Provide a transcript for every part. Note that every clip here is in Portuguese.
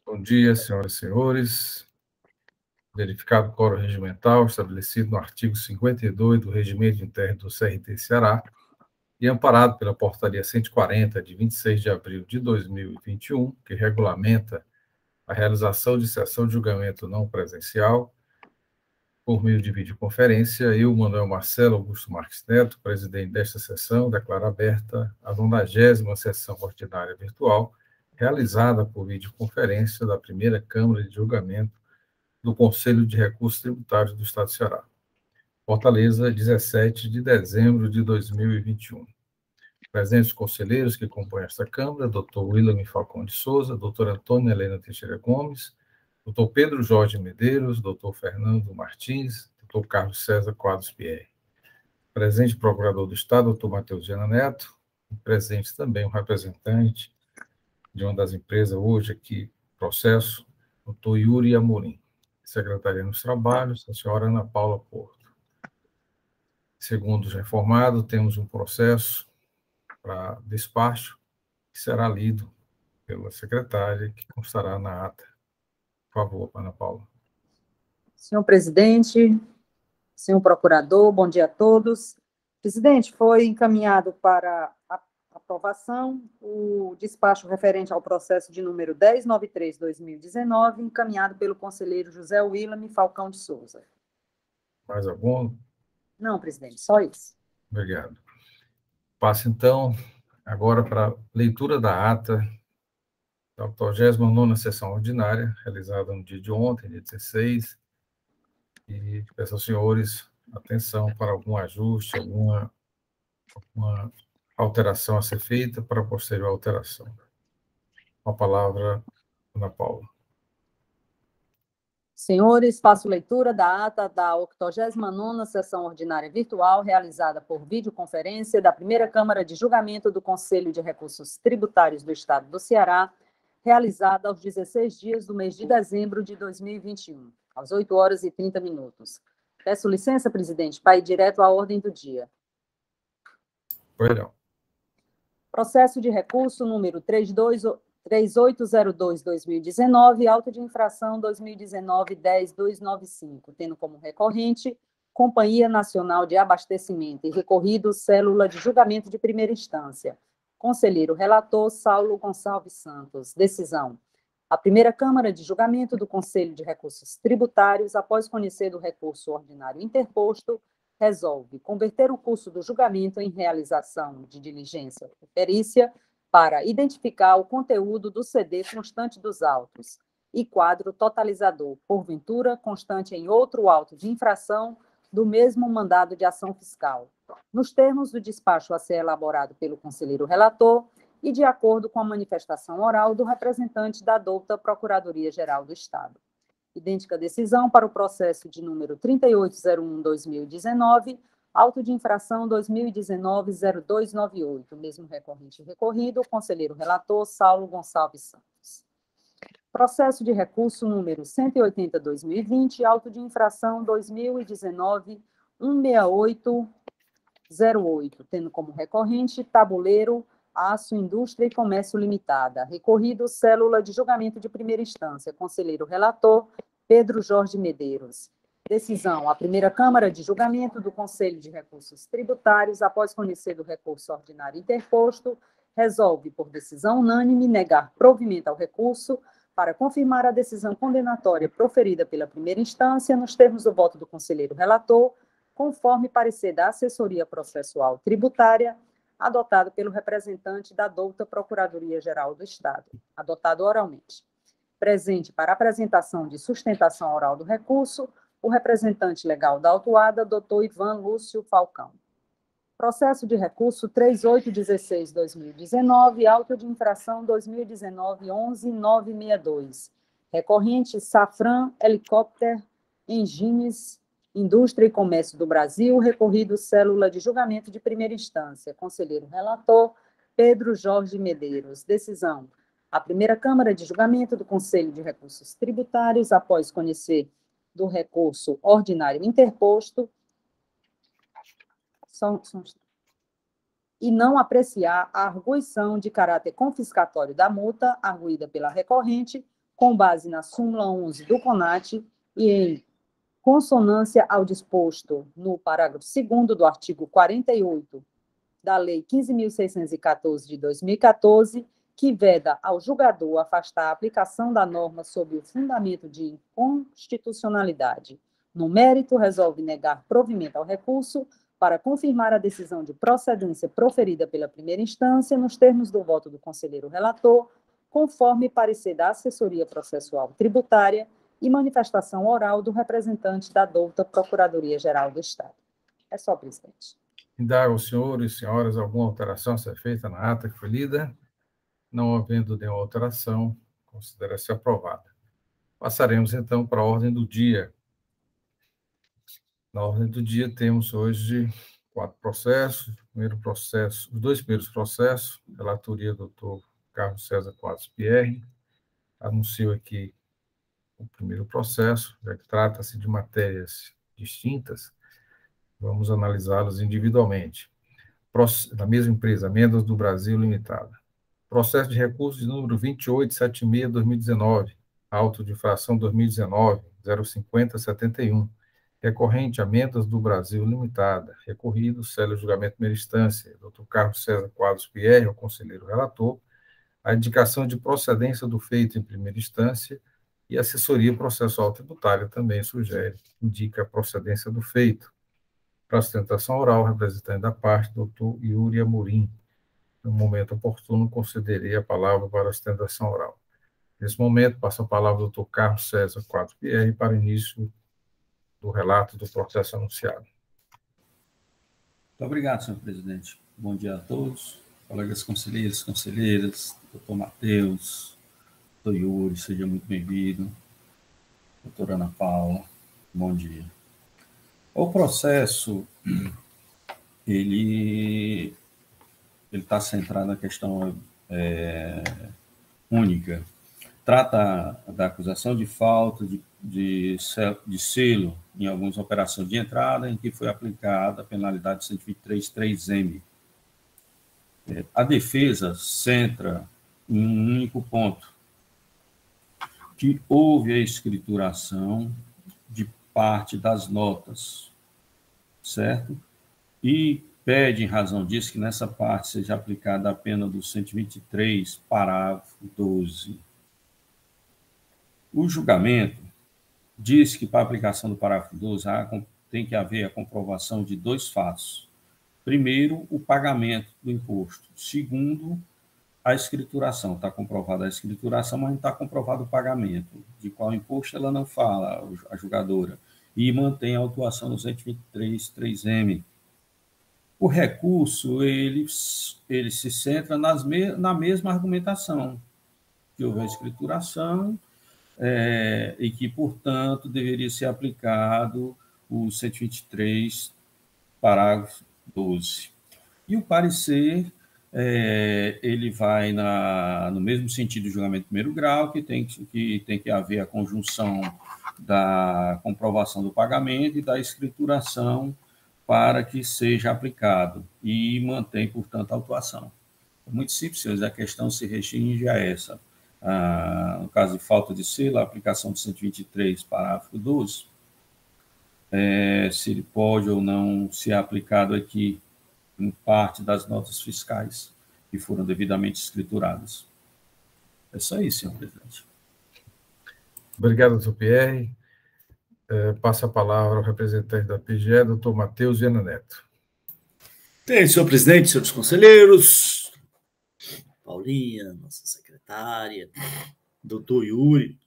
Bom dia, senhoras e senhores. Verificado o quórum regimental estabelecido no artigo 52 do Regimento Interno do CRT Ceará e amparado pela Portaria 140, de 26 de abril de 2021, que regulamenta a realização de sessão de julgamento não presencial por meio de videoconferência, eu, Manuel Marcelo Augusto Marques Neto, presidente desta sessão, declaro aberta a 90ª sessão ordinária virtual, realizada por videoconferência da primeira Câmara de Julgamento do Conselho de Recursos Tributários do Estado do Ceará. Fortaleza, 17 de dezembro de 2021. Presentes os conselheiros que compõem esta Câmara, Dr. William Falcão de Souza, doutora Antônia Helena Teixeira Gomes, Dr. Pedro Jorge Medeiros, Dr. Fernando Martins, Dr. Carlos César Quadros Pierre. Presente o Procurador do Estado, Dr. Matheus Viana Neto, e presente também o representante de uma das empresas hoje aqui, processo, Dr. Yuri Amorim. Secretaria dos Trabalhos, a senhora Ana Paula Porto. Segundo os informados, temos um processo para despacho que será lido pela secretária, que constará na ata. Por favor, Ana Paula. Senhor presidente, senhor procurador, bom dia a todos. Presidente, foi encaminhado para aprovação o despacho referente ao processo de número 1093/2019, encaminhado pelo conselheiro José William Falcão de Souza. Mais algum? Não, presidente, só isso. Obrigado. Passo, então, agora para a leitura da ata da 89ª sessão ordinária, realizada no dia de ontem, dia 16, e peço aos senhores atenção para algum ajuste, alguma alteração a ser feita para posterior alteração. Com a palavra, Ana Paula. Senhores, faço leitura da ata da 89ª sessão ordinária virtual, realizada por videoconferência da primeira Câmara de Julgamento do Conselho de Recursos Tributários do Estado do Ceará, realizada aos 16 dias do mês de dezembro de 2021, às 8h30. Peço licença, presidente, para ir direto à ordem do dia. Perdão. Processo de recurso número 3802/2019, auto de infração 2019-10295, tendo como recorrente Companhia Nacional de Abastecimento e recorrido célula de julgamento de primeira instância. Conselheiro relator Saulo Gonçalves Santos. Decisão. A primeira Câmara de Julgamento do Conselho de Recursos Tributários, após conhecer do recurso ordinário interposto, resolve converter o curso do julgamento em realização de diligência ou perícia para identificar o conteúdo do CD constante dos autos e quadro totalizador, porventura constante em outro auto de infração do mesmo mandado de ação fiscal, nos termos do despacho a ser elaborado pelo conselheiro relator e de acordo com a manifestação oral do representante da douta Procuradoria-Geral do Estado. Idêntica decisão para o processo de número 3801/2019, auto de infração 2019-0298, mesmo recorrente e recorrido, conselheiro relator Saulo Gonçalves Santos. Processo de recurso número 180/2020, auto de infração 2019-16808, tendo como recorrente Tabuleiro Aço, Indústria e Comércio Limitada. Recorrido, célula de julgamento de primeira instância. Conselheiro relator, Pedro Jorge Medeiros. Decisão. A primeira Câmara de Julgamento do Conselho de Recursos Tributários, após conhecer do recurso ordinário interposto, resolve, por decisão unânime, negar provimento ao recurso para confirmar a decisão condenatória proferida pela primeira instância, nos termos do voto do conselheiro relator, conforme parecer da Assessoria Processual Tributária, adotado pelo representante da douta Procuradoria-Geral do Estado, adotado oralmente. Presente para apresentação de sustentação oral do recurso, o representante legal da autuada, doutor Ivan Lúcio Falcão. Processo de recurso 3816/2019, auto de infração 2019-11962. Recorrente Safran Helicopter Engines Indústria e Comércio do Brasil, recorrido célula de julgamento de primeira instância. Conselheiro relator, Pedro Jorge Medeiros. Decisão. A primeira Câmara de Julgamento do Conselho de Recursos Tributários, após conhecer do recurso ordinário interposto, e não apreciar a arguição de caráter confiscatório da multa arguída pela recorrente, com base na súmula 11 do CONAT e em consonância ao disposto no parágrafo 2º do artigo 48 da Lei 15.614 de 2014, que veda ao julgador afastar a aplicação da norma sob o fundamento de inconstitucionalidade. No mérito, resolve negar provimento ao recurso para confirmar a decisão de procedência proferida pela primeira instância nos termos do voto do conselheiro relator, conforme parecer da assessoria processual tributária e manifestação oral do representante da douta Procuradoria-Geral do Estado. É só, presidente. Indago aos senhores e senhoras alguma alteração a ser feita na ata que foi lida? Não havendo nenhuma alteração, considera-se aprovada. Passaremos, então, para a ordem do dia. Na ordem do dia, temos hoje 4 processos. Primeiro processo, os 2 primeiros processos, relatoria do Dr. Carlos César Quadros Pierre. Anuncio aqui o primeiro processo, já que trata-se de matérias distintas, vamos analisá-las individualmente. Da mesma empresa, Mendas do Brasil Limitada. Processo de recurso de número 2876/2019, auto de infração 2019, 05071, recorrente a Mendas do Brasil Limitada, recorrido, célere julgamento de primeira instância, Dr. Carlos César Quadros Pierre, o conselheiro relator, a indicação de procedência do feito em primeira instância e a assessoria processual tributária também indica a procedência do feito. Para a sustentação oral, representante da parte, doutor Yuri Amorim. No momento oportuno, concederei a palavra para a sustentação oral. Nesse momento, passo a palavra ao doutor Carlos César Quadros Pierre para o início do relato do processo anunciado. Muito obrigado, senhor presidente. Bom dia a todos, colegas conselheiros, conselheiras, doutor Matheus, doutor Yuri, seja muito bem-vindo, doutora Ana Paula, bom dia. O processo, ele está centrado na questão única. Trata da acusação de falta de selo em algumas operações de entrada em que foi aplicada a penalidade 123.3M. A defesa centra em um único ponto, que houve a escrituração de parte das notas, certo? E pede, em razão disso, que nessa parte seja aplicada a pena do 123, parágrafo 12. O julgamento diz que, para a aplicação do parágrafo 12, tem que haver a comprovação de 2 fatos. Primeiro, o pagamento do imposto. Segundo, a escrituração. Está comprovada a escrituração, mas não está comprovado o pagamento. De qual imposto ela não fala, a julgadora. E mantém a autuação do 123.3M. O recurso, ele se centra na mesma argumentação, que houve a escrituração e que, portanto, deveria ser aplicado o 123, parágrafo 12. E o parecer, ele vai no mesmo sentido do julgamento de primeiro grau, que tem que haver a conjunção da comprovação do pagamento e da escrituração para que seja aplicado e mantém, portanto, a autuação. É muito simples, senhores, a questão se restringe a essa. No caso de falta de selo, a aplicação de 123, parágrafo 12, se ele pode ou não ser aplicado aqui em parte das notas fiscais que foram devidamente escrituradas. É só isso, senhor presidente. Obrigado, doutor Pierre. Passo a palavra ao representante da PGE, doutor Matheus Viana Neto. Bem, senhor presidente, senhores conselheiros, Paulinha, nossa secretária, doutor Yuri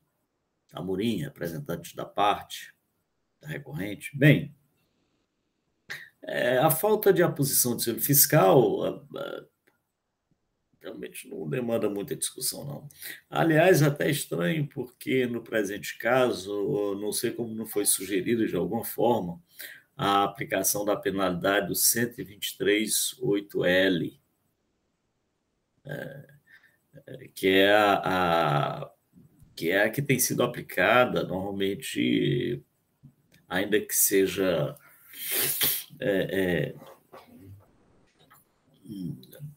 Amorim, representante da parte da recorrente. Bem, a falta de aposição de selo fiscal realmente não demanda muita discussão, não. Aliás, até estranho, porque no presente caso, não sei como não foi sugerido de alguma forma, a aplicação da penalidade do 123.8L, que é a que tem sido aplicada normalmente, ainda que seja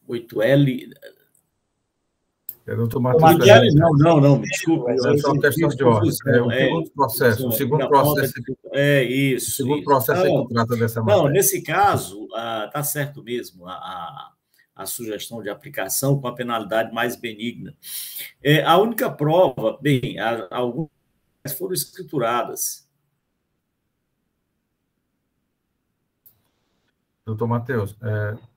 8L, Doutor Matheus Ferreira. Não, me desculpe. É só uma questão de ordem. O segundo processo. É isso. O segundo processo é que trata dessa matéria. Não, nesse caso, está certo mesmo a sugestão de aplicação com a penalidade mais benigna. A única prova, bem, algumas foram escrituradas. Doutor Matheus,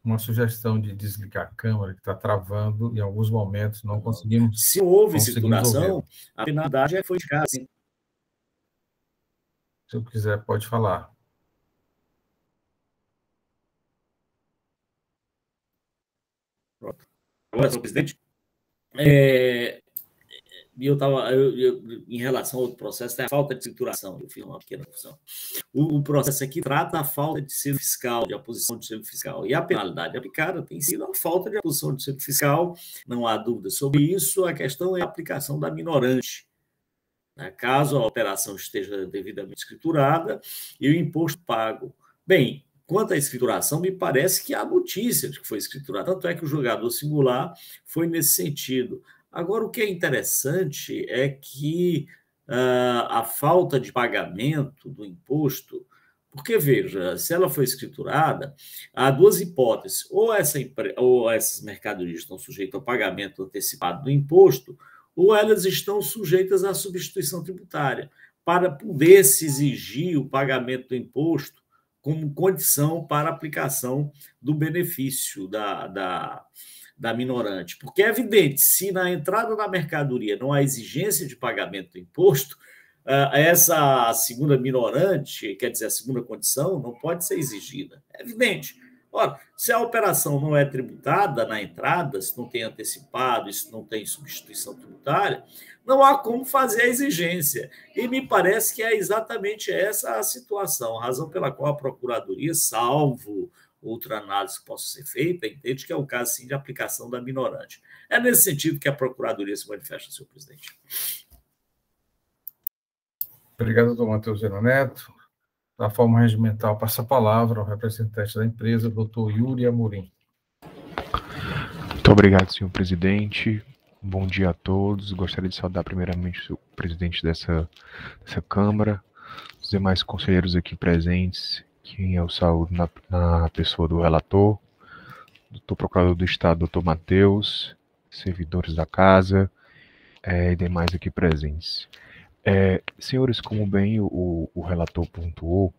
uma sugestão de desligar a câmera, que está travando, em alguns momentos não conseguimos. Se houve escrituração, a penalidade foi de casa. Se eu quiser, pode falar. Pronto. Agora, senhor presidente, em relação ao outro processo, tem a falta de escrituração. Eu fiz uma pequena confusão. O processo aqui trata a falta de selo fiscal, de aposição de selo fiscal. E a penalidade aplicada tem sido a falta de aposição de selo fiscal, não há dúvida sobre isso. A questão é a aplicação da minorante. Caso a operação esteja devidamente escriturada e o imposto pago. Bem, quanto à escrituração, me parece que há notícia de que foi escriturada. Tanto é que o julgador singular foi nesse sentido. Agora, o que é interessante é que a falta de pagamento do imposto, porque, veja, se ela foi escriturada, há duas hipóteses. Ou essas mercadorias estão sujeitas ao pagamento antecipado do imposto, ou elas estão sujeitas à substituição tributária, para poder se exigir o pagamento do imposto como condição para a aplicação do benefício da minorante. Porque é evidente, se na entrada da mercadoria não há exigência de pagamento do imposto, essa segunda minorante, quer dizer, a segunda condição, não pode ser exigida. É evidente. Ora, se a operação não é tributada na entrada, se não tem antecipado, se não tem substituição tributária, não há como fazer a exigência. E me parece que é exatamente essa a situação, a razão pela qual a Procuradoria, salvo outra análise que possa ser feita, entende que é o caso, sim, de aplicação da minorante. É nesse sentido que a Procuradoria se manifesta, senhor presidente. Obrigado, doutor Matheus Zeno Neto. Da forma regimental, passa a palavra ao representante da empresa, doutor Yuri Amorim. Muito obrigado, senhor presidente. Bom dia a todos. Gostaria de saudar primeiramente o presidente dessa Câmara, os demais conselheiros aqui presentes, quem eu saúdo na pessoa do relator, doutor Procurador do Estado, doutor Matheus, servidores da casa e demais aqui presentes. Senhores, como bem o relator pontuou,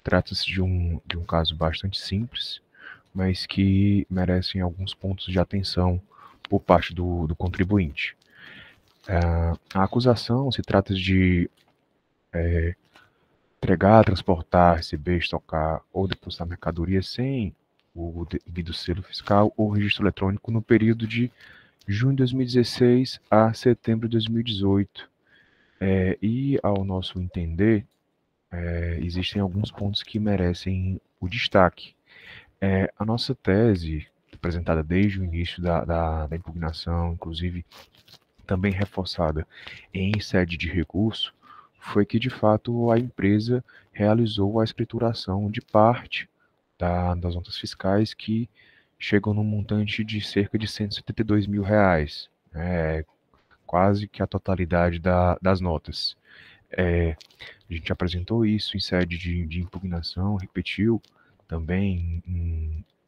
trata-se de um caso bastante simples, mas que merecem alguns pontos de atenção por parte do contribuinte. A acusação se trata de entregar, transportar, receber, estocar ou depositar mercadoria sem o devido selo fiscal ou registro eletrônico no período de junho de 2016 a setembro de 2018. E, ao nosso entender, existem alguns pontos que merecem o destaque. A nossa tese, apresentada desde o início da impugnação, inclusive também reforçada em sede de recurso, foi que, de fato, a empresa realizou a escrituração de parte das notas fiscais que chegam no montante de cerca de R$172 mil, quase que a totalidade das notas. A gente apresentou isso em sede de impugnação, repetiu também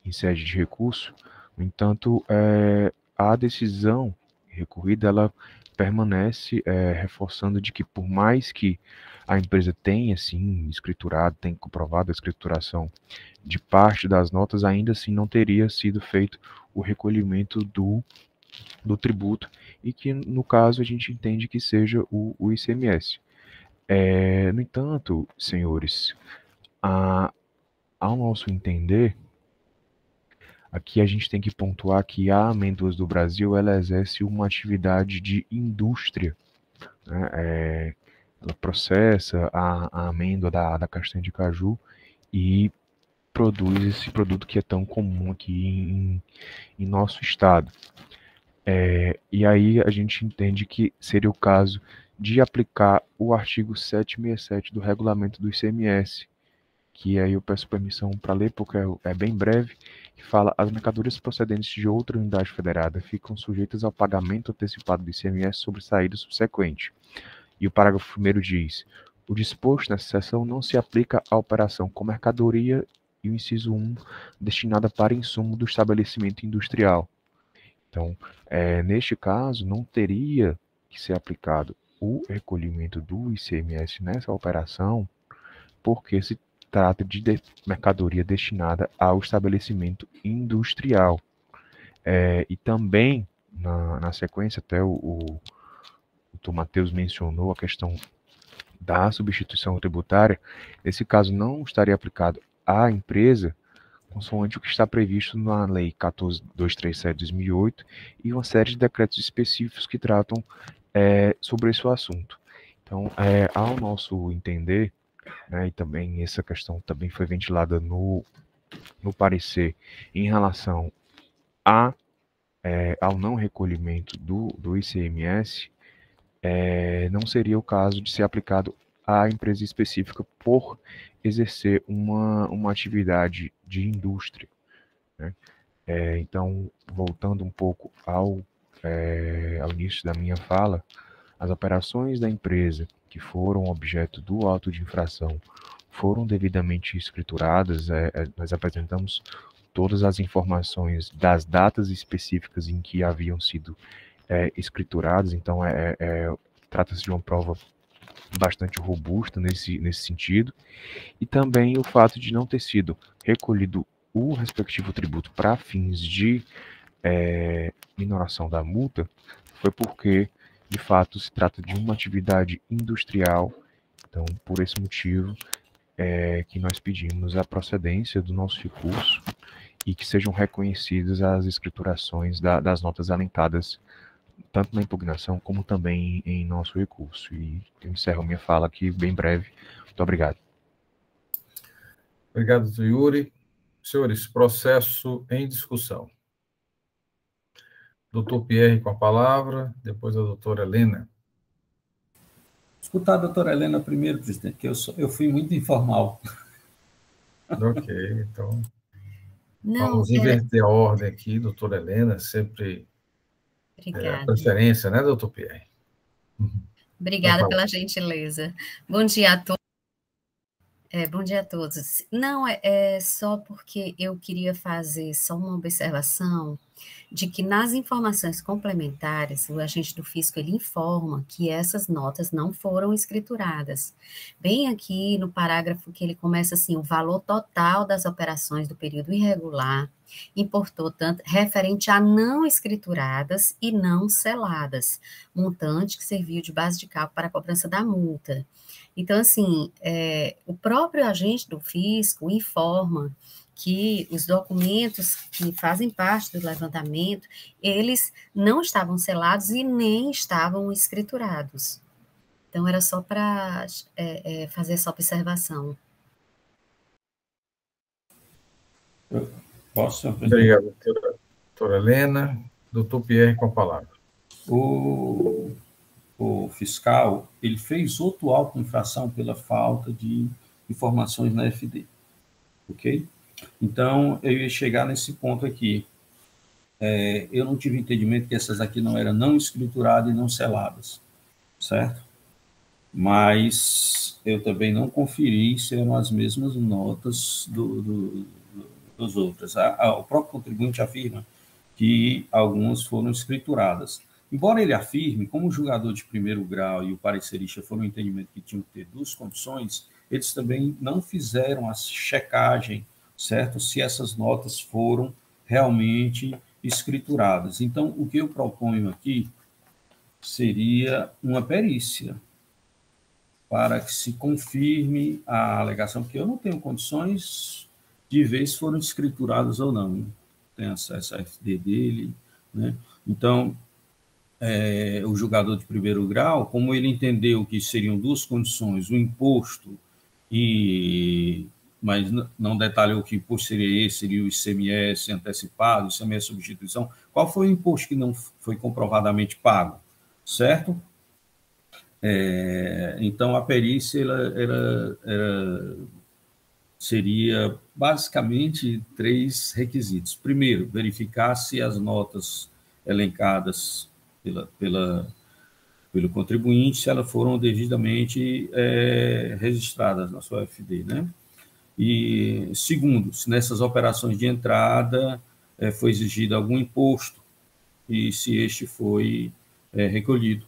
em sede de recurso. No entanto, a decisão recorrida, ela permanece reforçando de que, por mais que a empresa tenha, sim, escriturado, tenha comprovado a escrituração de parte das notas, ainda assim não teria sido feito o recolhimento do tributo, e que, no caso, a gente entende que seja o ICMS. No entanto, senhores, ao nosso entender, aqui a gente tem que pontuar que a Amêndoas do Brasil, ela exerce uma atividade de indústria, né? Ela processa a amêndoa da castanha de caju e produz esse produto que é tão comum aqui em nosso estado. E aí a gente entende que seria o caso de aplicar o artigo 767 do regulamento do ICMS, que aí eu peço permissão para ler, porque é bem breve, que fala: as mercadorias procedentes de outra unidade federada ficam sujeitas ao pagamento antecipado do ICMS sobre saída subsequente. E o parágrafo 1º diz: o disposto nessa seção não se aplica à operação com mercadoria, e o inciso 1, destinada para insumo do estabelecimento industrial. Então, neste caso, não teria que ser aplicado o recolhimento do ICMS nessa operação, porque se trata de mercadoria destinada ao estabelecimento industrial. E também, na sequência, até o Dr. Matheus mencionou a questão da substituição tributária. Nesse caso, não estaria aplicado à empresa, consoante o que está previsto na Lei 14.237 de 2008 e uma série de decretos específicos que tratam sobre esse assunto. Então, ao nosso entender, né, e também essa questão também foi ventilada no parecer em relação ao não recolhimento do ICMS, não seria o caso de ser aplicado à empresa específica por exercer uma atividade de indústria, né? Então, voltando um pouco ao início da minha fala, as operações da empresa que foram objeto do auto de infração foram devidamente escrituradas. Nós apresentamos todas as informações das datas específicas em que haviam sido escrituradas, então trata-se de uma prova bastante robusta nesse sentido, e também o fato de não ter sido recolhido o respectivo tributo para fins de minoração da multa foi porque, de fato, se trata de uma atividade industrial. Então, por esse motivo, que nós pedimos a procedência do nosso recurso e que sejam reconhecidas as escriturações das notas alentadas, tanto na impugnação como também em nosso recurso. E eu encerro minha fala aqui bem breve. Muito obrigado. Obrigado, doutor Yuri. Senhores, processo em discussão. Doutor Pierre com a palavra, depois a doutora Helena. Escutar a doutora Helena primeiro, presidente, que eu fui muito informal. Ok, então vamos inverter a ordem aqui, doutora Helena, sempre a preferência, né, doutor Pierre? Obrigada pela gentileza. Bom dia a todos. Bom dia a todos. Não, é só porque eu queria fazer só uma observação de que nas informações complementares, o agente do fisco, ele informa que essas notas não foram escrituradas. Bem aqui no parágrafo que ele começa assim: o valor total das operações do período irregular importou tanto referente a não escrituradas e não seladas, montante que serviu de base de cálculo para a cobrança da multa. Então, assim, o próprio agente do fisco informa que os documentos que fazem parte do levantamento, eles não estavam selados e nem estavam escriturados. Então, era só para fazer essa observação. Posso? Obrigado, doutora Helena. Doutor Pierre com a palavra. O fiscal, ele fez outro auto de infração pela falta de informações na FD, ok? Então, eu ia chegar nesse ponto aqui. Eu não tive entendimento que essas aqui não eram não escrituradas e não seladas, certo? Mas eu também não conferi se eram as mesmas notas dos outros. O próprio contribuinte afirma que algumas foram escrituradas. Embora ele afirme, como o julgador de primeiro grau e o parecerista foram no entendimento que tinham que ter duas condições, eles também não fizeram a checagem, certo? Se essas notas foram realmente escrituradas. Então, o que eu proponho aqui seria uma perícia para que se confirme a alegação, porque eu não tenho condições de ver se foram escrituradas ou não. Não tenho acesso à FD dele, né? Então, o julgador de primeiro grau, como ele entendeu que seriam duas condições, o imposto, mas não detalhou que imposto seria esse, seria o ICMS antecipado, ICMS substituição, qual foi o imposto que não foi comprovadamente pago, certo? Então, a perícia seria basicamente 3 requisitos. Primeiro, verificar se as notas elencadas pelo contribuinte, se elas foram devidamente registradas na sua FD, né? E, segundo, se nessas operações de entrada foi exigido algum imposto e se este foi recolhido.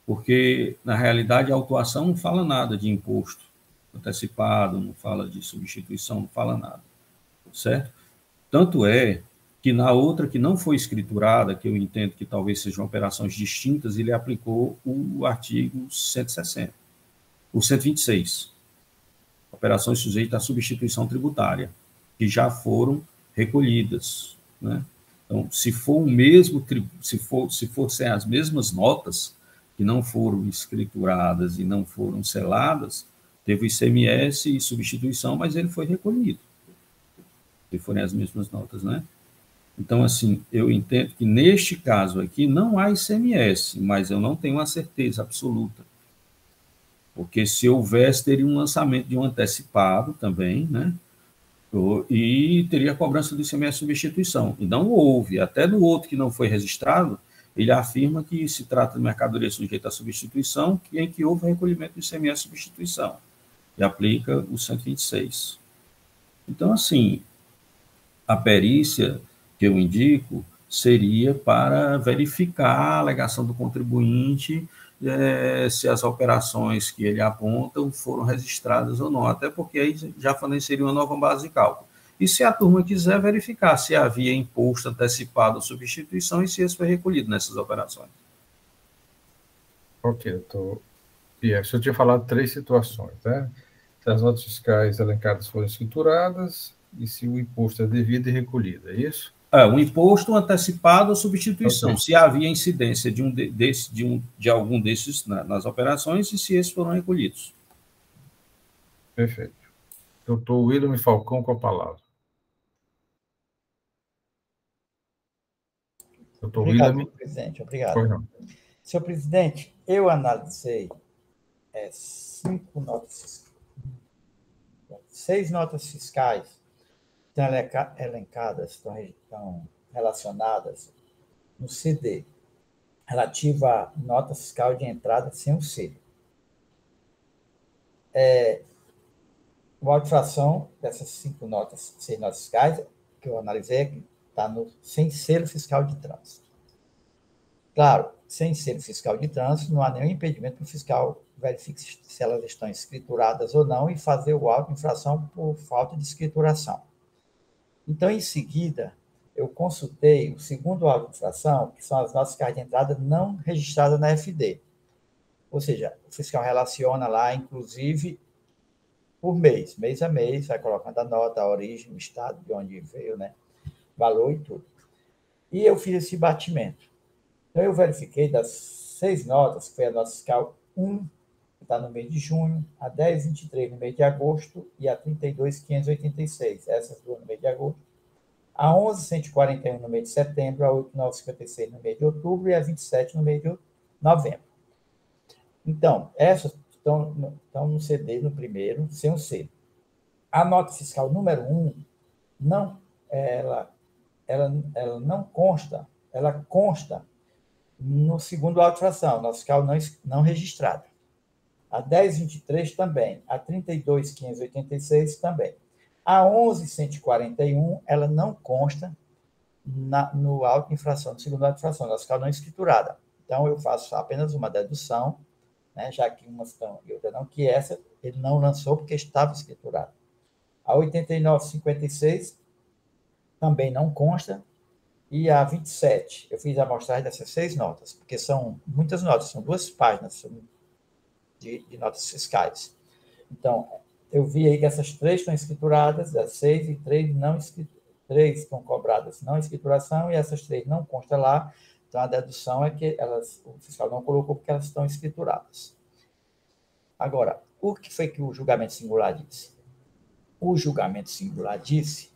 Porque, na realidade, a autuação não fala nada de imposto antecipado, não fala de substituição, não fala nada, certo? Tanto é que na outra que não foi escriturada, que eu entendo que talvez sejam operações distintas, ele aplicou o artigo 160, o 126, operações sujeitas à substituição tributária, que já foram recolhidas, né? Então, se for o mesmo, se fossem as mesmas notas que não foram escrituradas e não foram seladas, teve o ICMS e substituição, mas ele foi recolhido. Se forem as mesmas notas, né? Então, assim, eu entendo que neste caso aqui não há ICMS, mas eu não tenho uma certeza absoluta. Porque se houvesse, teria um lançamento de um antecipado também, né? E teria a cobrança do ICMS substituição. E não houve. Até no outro que não foi registrado, ele afirma que se trata de mercadoria sujeita à substituição, em que houve o recolhimento do ICMS substituição. E aplica o 126. Então, assim, a perícia que eu indico seria para verificar a alegação do contribuinte se as operações que ele aponta foram registradas ou não, até porque aí já forneceria uma nova base de cálculo. E se a turma quiser verificar se havia imposto antecipado ou substituição e se esse foi recolhido nessas operações. Ok, doutor Pierre, eu tinha falado 3 situações, né? Se as notas fiscais elencadas foram escrituradas e se o imposto é devido e recolhido, é isso? O imposto antecipado ou substituição, okay. Se havia incidência de algum desses nas operações e se esses foram recolhidos. Perfeito. Doutor William Falcão com a palavra. Doutor Obrigado, William. presidente. Obrigado. Senhor presidente, eu analisei 6 notas fiscais estão elencadas, estão relacionadas no CD, relativa à nota fiscal de entrada sem o selo. O auto-infração dessas 6 notas fiscais, que eu analisei, está sem selo fiscal de trânsito. Claro, sem selo fiscal de trânsito, não há nenhum impedimento para o fiscal verificar se elas estão escrituradas ou não e fazer o auto-infração por falta de escrituração. Então, em seguida, eu consultei o segundo auto-infração, que são as notas fiscais de entrada não registradas na FD. Ou seja, o fiscal relaciona lá, inclusive, por mês a mês, vai colocando a nota, a origem, o estado de onde veio, né? Valor e tudo. E eu fiz esse batimento. Então, eu verifiquei das 6 notas, que foi a nota fiscal 1, que está no mês de junho, a 1023 no mês de agosto e a 32.586, essas duas no mês de agosto, a 11.141 no mês de setembro, a 8.956 no mês de outubro e a 27 no mês de novembro. Então, essas estão no CD, no primeiro, sem o selo. A nota fiscal número 1, ela não consta, ela consta no segundo auto-infração, nota fiscal não registrada. A 1023 também, a 32.586 também. A 11.141, ela não consta no auto-infração, no segundo auto-infração, nota fiscal não escriturada. Então, eu faço apenas uma dedução, né, já que uma estão e outra não, que essa ele não lançou porque estava escriturada. A 89.56 também não consta, e a 27, eu fiz a amostragem dessas 6 notas, porque são muitas notas, são 2 páginas de notas fiscais. Então, eu vi aí que essas 3 estão escrituradas, as 6 e 3 não escrituradas. 3 estão cobradas não escrituração e essas 3 não constam lá. Então, a dedução é que o fiscal não colocou porque elas estão escrituradas. Agora, o que foi que o julgamento singular disse? O julgamento singular disse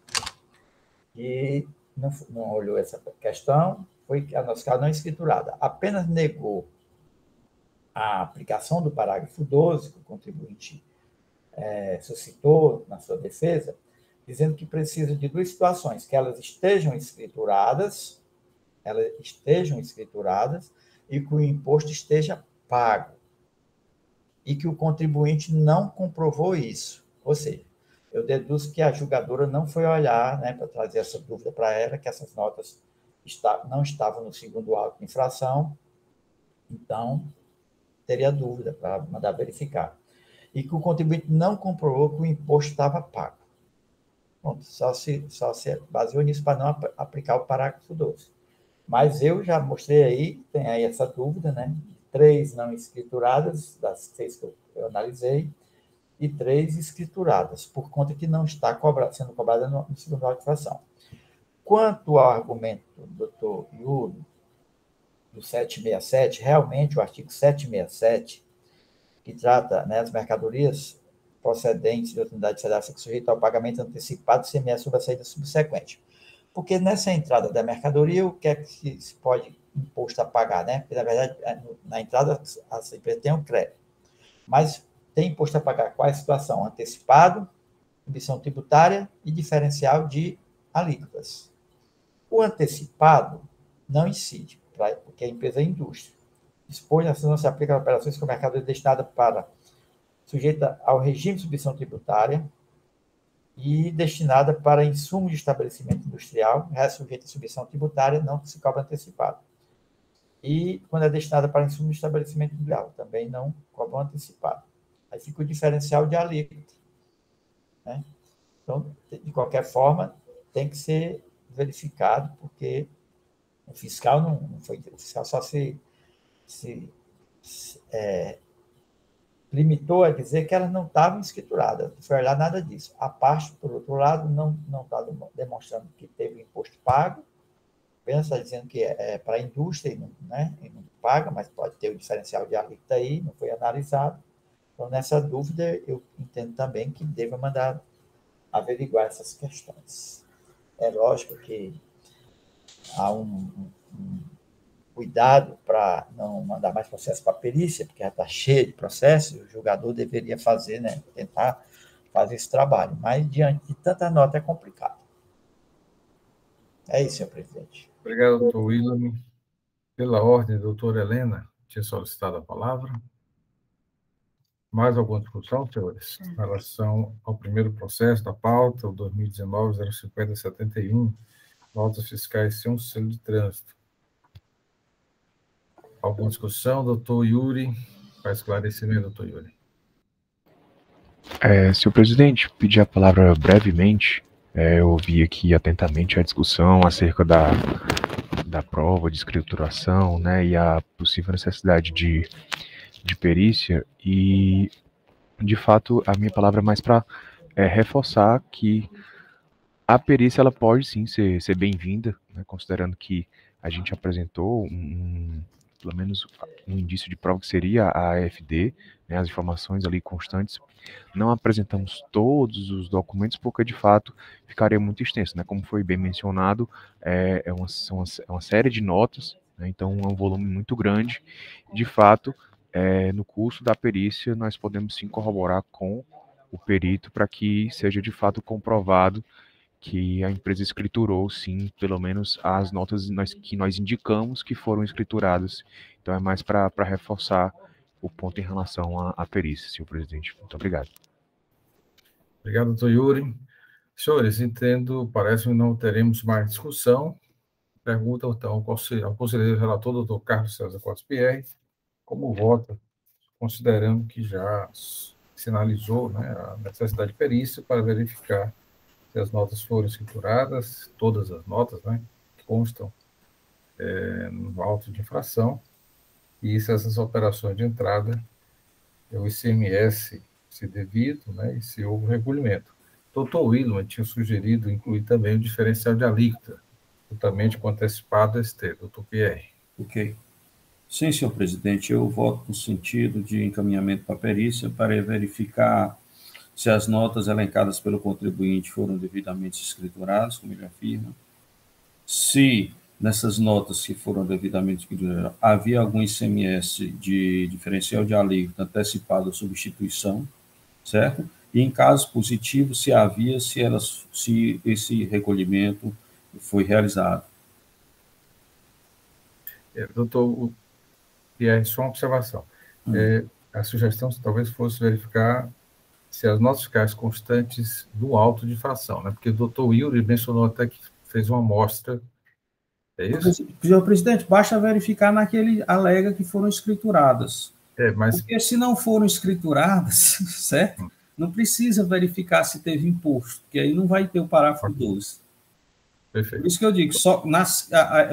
que não olhou essa questão, foi que a nota fiscal não escriturada. Apenas negou a aplicação do parágrafo 12, que o contribuinte suscitou na sua defesa, dizendo que precisa de duas situações, que elas estejam escrituradas e que o imposto esteja pago, e que o contribuinte não comprovou isso. Ou seja, eu deduzo que a julgadora não foi olhar, né, para trazer essa dúvida para ela, que essas notas não estavam no segundo auto de infração, então teria dúvida para mandar verificar. E que o contribuinte não comprovou que o imposto estava pago. Bom, só se baseou nisso para não aplicar o parágrafo 12. Mas eu já mostrei aí, tem aí essa dúvida, né? 3 não escrituradas, das 6 que eu analisei, e 3 escrituradas, por conta que não está sendo cobrada no segundo auto de infração. Quanto ao argumento do doutor Yuri, do 767, realmente o artigo 767, que trata, né, as mercadorias procedentes de outra unidade federal sujeitas ao pagamento antecipado do ICMS sobre a saída subsequente. Porque nessa entrada da mercadoria, o que é que se pode imposto a pagar, né? Porque, na verdade, na entrada, a empresa tem um crédito. Mas tem imposto a pagar qual é a situação? Antecipado, submissão tributária e diferencial de alíquotas. O antecipado não incide, porque a empresa é indústria. Dispõe, assim, não se aplica a operações com mercadoria destinada para sujeita ao regime de submissão tributária e destinada para insumo de estabelecimento industrial, é sujeita a submissão tributária, não se cobra antecipado. E quando é destinada para insumo de estabelecimento industrial, também não cobra antecipado. Aí fica o diferencial de alíquota, né? Então, de qualquer forma, tem que ser verificado, porque o fiscal não foi, o fiscal só se limitou a dizer que elas não estavam escrituradas, não foi olhar nada disso. A parte, por outro lado, não está demonstrando que teve imposto pago, apenas está dizendo que é para a indústria e não paga, mas pode ter o diferencial de alíquota aí, não foi analisado. Então, nessa dúvida, eu entendo também que deva mandar averiguar essas questões. É lógico que há um cuidado para não mandar mais processo para a perícia, porque já está cheio de processo, o julgador deveria fazer, né, tentar fazer esse trabalho. Mas, diante de tanta nota, é complicado. É isso, senhor presidente. Obrigado, doutor William. Pela ordem, doutora Helena tinha solicitado a palavra. Mais alguma discussão, senhores? Em relação ao primeiro processo da pauta, o 2019-05071, notas fiscais sem um selo de trânsito. Alguma discussão, doutor Yuri? Para esclarecimento, doutor Yuri. Senhor presidente, pedi a palavra brevemente. Eu ouvi aqui atentamente a discussão acerca da prova de escrituração, né, e a possível necessidade de perícia, e, de fato, a minha palavra é mais para reforçar que a perícia ela pode sim ser bem-vinda, né, considerando que a gente apresentou pelo menos um indício de prova que seria a AFD, né, as informações ali constantes. Não apresentamos todos os documentos porque, de fato, ficaria muito extenso, né? Como foi bem mencionado, é uma série de notas, né? Então é um volume muito grande. De fato, no curso da perícia, nós podemos sim corroborar com o perito para que seja, de fato, comprovado que a empresa escriturou, sim, pelo menos as notas que nós indicamos que foram escrituradas. Então é mais para reforçar o ponto em relação à perícia, senhor presidente. Muito obrigado. Obrigado, doutor Yuri. Senhores, entendo, parece que não teremos mais discussão. Pergunta, então, ao conselheiro relator, doutor Carlos César Costa Pierre, como vota, considerando que já sinalizou, né, a necessidade de perícia para verificar se as notas foram escrituradas, todas as notas, né, que constam no auto de infração, e se essas operações de entrada, o ICMS se devido, né, e se houve recolhimento. Doutor William tinha sugerido incluir também o diferencial de alíquota, juntamente com antecipado ST. Doutor Pierre. Ok. Sim, senhor presidente, eu voto no sentido de encaminhamento para a perícia para verificar se as notas elencadas pelo contribuinte foram devidamente escrituradas, como ele afirma, se nessas notas que foram devidamente escrituradas havia algum ICMS de diferencial de alíquota antecipado ou substituição, certo? e, em caso positivo, se esse recolhimento foi realizado. Doutor Pierre, só uma observação. A sugestão talvez fosse verificar se as notas fiscais constantes do auto de infração, né? Porque o doutor Yuri mencionou até que fez uma amostra. É isso? Senhor presidente, basta verificar naquele alega que foram escrituradas. Mas... Porque se não foram escrituradas, certo? Não precisa verificar se teve imposto, porque aí não vai ter o parágrafo 12. Perfeito. Por isso que eu digo, só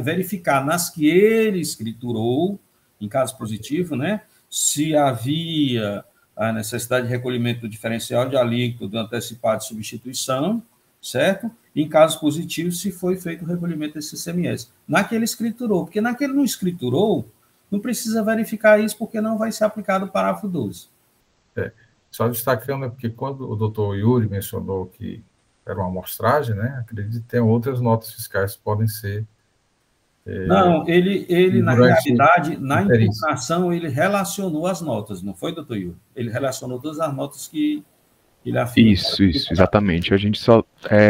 verificar nas que ele escriturou, em caso positivo, né? Se havia a necessidade de recolhimento do diferencial de alíquota do antecipado de substituição, certo? Em casos positivos, se foi feito o recolhimento desse ICMS. Naquele escriturou, porque naquele não escriturou, não precisa verificar isso, porque não vai ser aplicado o parágrafo 12. Só destacando, porque quando o doutor Yuri mencionou que era uma amostragem, né? Acredito que tem outras notas fiscais que podem ser... Não, ele na realidade, na impugnação, ele relacionou as notas, não foi, doutor Yuri? Ele relacionou todas as notas que ele afirma. Isso, exatamente. A gente só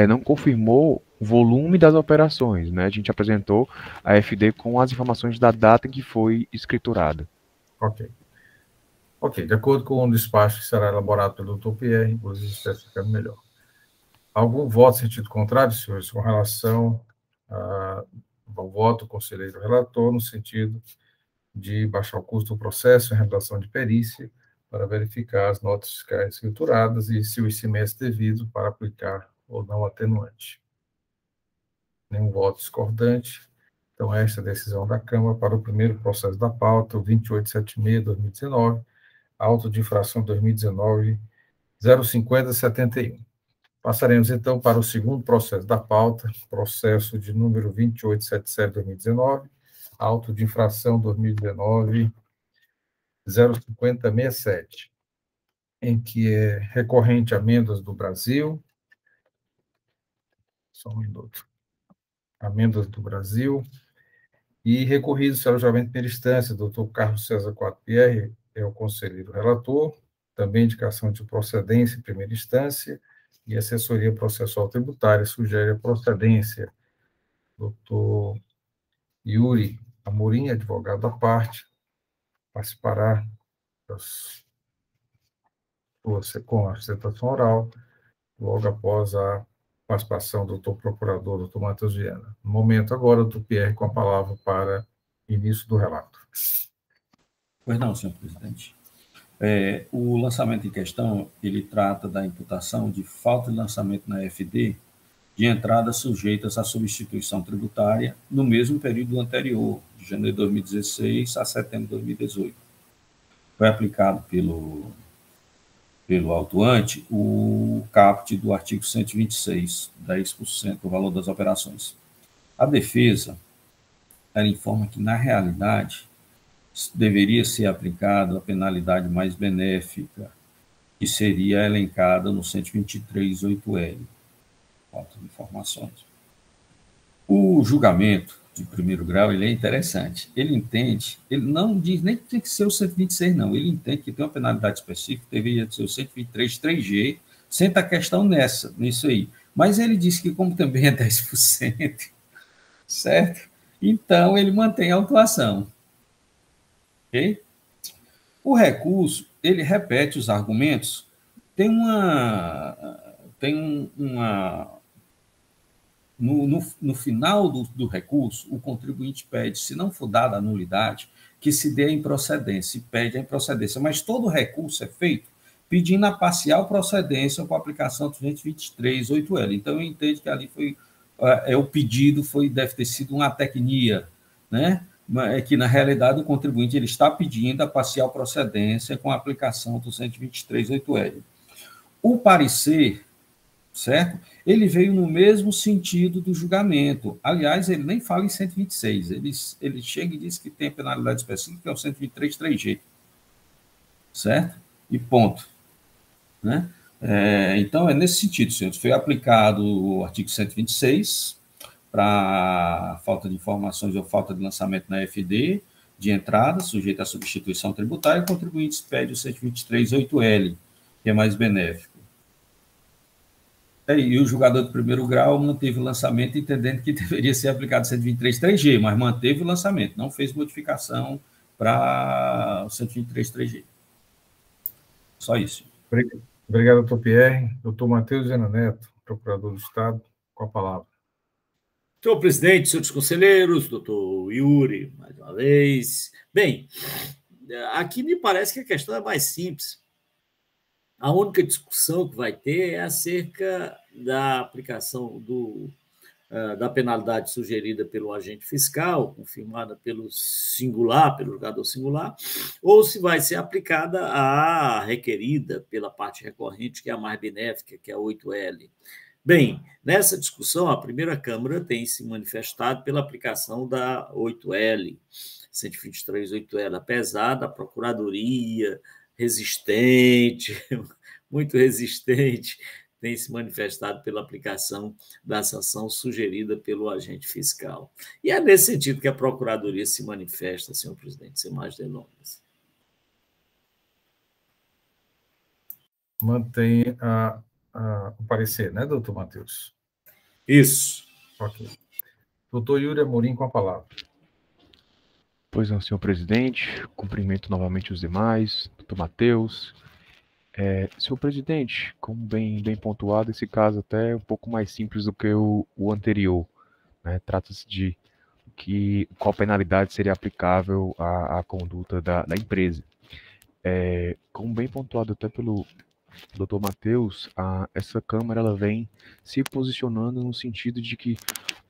não confirmou o volume das operações, né? A gente apresentou a FD com as informações da data em que foi escriturada. Ok, de acordo com o despacho que será elaborado pelo Dr. Pierre, inclusive especificando melhor. Algum voto em sentido contrário, senhores, com relação ao voto do conselheiro relator, no sentido de baixar o custo do processo em redação de perícia, para verificar as notas fiscais escrituradas e se o ICMS devido para aplicar ou não atenuante. Nenhum voto discordante. Então, esta é a decisão da Câmara para o primeiro processo da pauta, o 2876/2019, auto de infração 2019, 05071. Passaremos, então, para o segundo processo da pauta, processo de número 2877/2019, auto de infração 2019, 05067, em que é recorrente a Amêndoas do Brasil. Só um minuto. Amêndoas do Brasil. E recorrido ao alojamento em primeira instância, doutor Carlos César Quatro Pierre, é o conselheiro relator, também indicação de procedência em primeira instância, e assessoria processual tributária sugere a procedência. Doutor Yuri Amorim, advogado da parte, participará com a apresentação oral, logo após a participação do doutor procurador, doutor Matheus Viana. No momento agora, doutor Pierre, com a palavra para início do relato. Pois não, senhor presidente. O lançamento em questão, ele trata da imputação de falta de lançamento na FD de entradas sujeitas à substituição tributária no mesmo período anterior, de janeiro de 2016 a setembro de 2018. Foi aplicado pelo autuante o caput do artigo 126, 10% do valor das operações. A defesa, ela informa que, na realidade, deveria ser aplicada a penalidade mais benéfica, que seria elencada no 123.8L. Falta de informações. O julgamento de primeiro grau, ele é interessante. Ele entende, ele não diz nem que tem que ser o 126, não. Ele entende que tem uma penalidade específica, deveria ser o 123, 3G, senta a questão nisso aí. Mas ele diz que, como também é 10%, certo? Então, ele mantém a autuação. Ok? O recurso, ele repete os argumentos. No final do recurso, o contribuinte pede, se não for dada a nulidade, que se dê a improcedência, pede a improcedência, mas todo recurso é feito pedindo a parcial procedência com a aplicação do 223.8L. Então, eu entendo que ali o pedido deve ter sido uma tecnia, né? Que, na realidade, o contribuinte ele está pedindo a parcial procedência com a aplicação do 223.8L. O parecer, certo? Ele veio no mesmo sentido do julgamento. Aliás, ele nem fala em 126. Ele chega e diz que tem a penalidade específica, que é o 123.3G. Certo? E ponto. Né? Então, é nesse sentido, senhores. Foi aplicado o artigo 126 para falta de informações ou falta de lançamento na FD de entrada, sujeita à substituição tributária, o contribuinte pede o 123.8L, que é mais benéfico. E o julgador de primeiro grau manteve o lançamento, entendendo que deveria ser aplicado 123 3G, mas manteve o lançamento, não fez modificação para o 123 3G. Só isso. Obrigado, doutor Pierre. Doutor Matheus Zena Neto, procurador do Estado, com a palavra. Senhor presidente, senhores conselheiros, doutor Yuri, mais uma vez. Bem, aqui me parece que a questão é mais simples. A única discussão que vai ter é acerca da aplicação da penalidade sugerida pelo agente fiscal, confirmada pelo julgador singular, ou se vai ser aplicada a requerida pela parte recorrente, que é a mais benéfica, que é a 8L. Bem, nessa discussão, a primeira Câmara tem se manifestado pela aplicação da 8L, 123 8L, apesar da Procuradoria resistente, muito resistente, tem se manifestado pela aplicação da sanção sugerida pelo agente fiscal. E é nesse sentido que a Procuradoria se manifesta, senhor presidente, sem mais delongas. Mantém o parecer, né, doutor Matheus? Isso. Ok. Doutor Yuri Amorim, com a palavra. Pois não, senhor presidente, cumprimento novamente os demais, doutor Matheus. Senhor presidente, como bem pontuado, esse caso até é um pouco mais simples do que o anterior, né? Trata-se de qual penalidade seria aplicável à conduta da empresa. Como bem pontuado até pelo doutor Matheus, essa Câmara ela vem se posicionando no sentido de que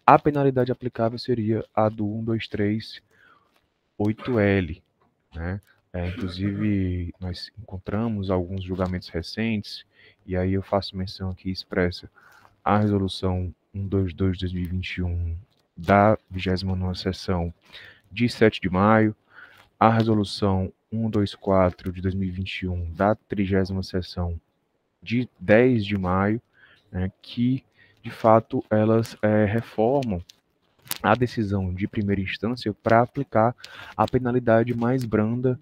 a penalidade aplicável seria a do 123 8L, né? Inclusive, nós encontramos alguns julgamentos recentes, e aí eu faço menção aqui expressa à resolução 122 de 2021 da 29ª sessão de 7 de maio, a resolução 124 de 2021 da 30ª sessão de 10 de maio, né, que, de fato, elas reformam a decisão de primeira instância para aplicar a penalidade mais branda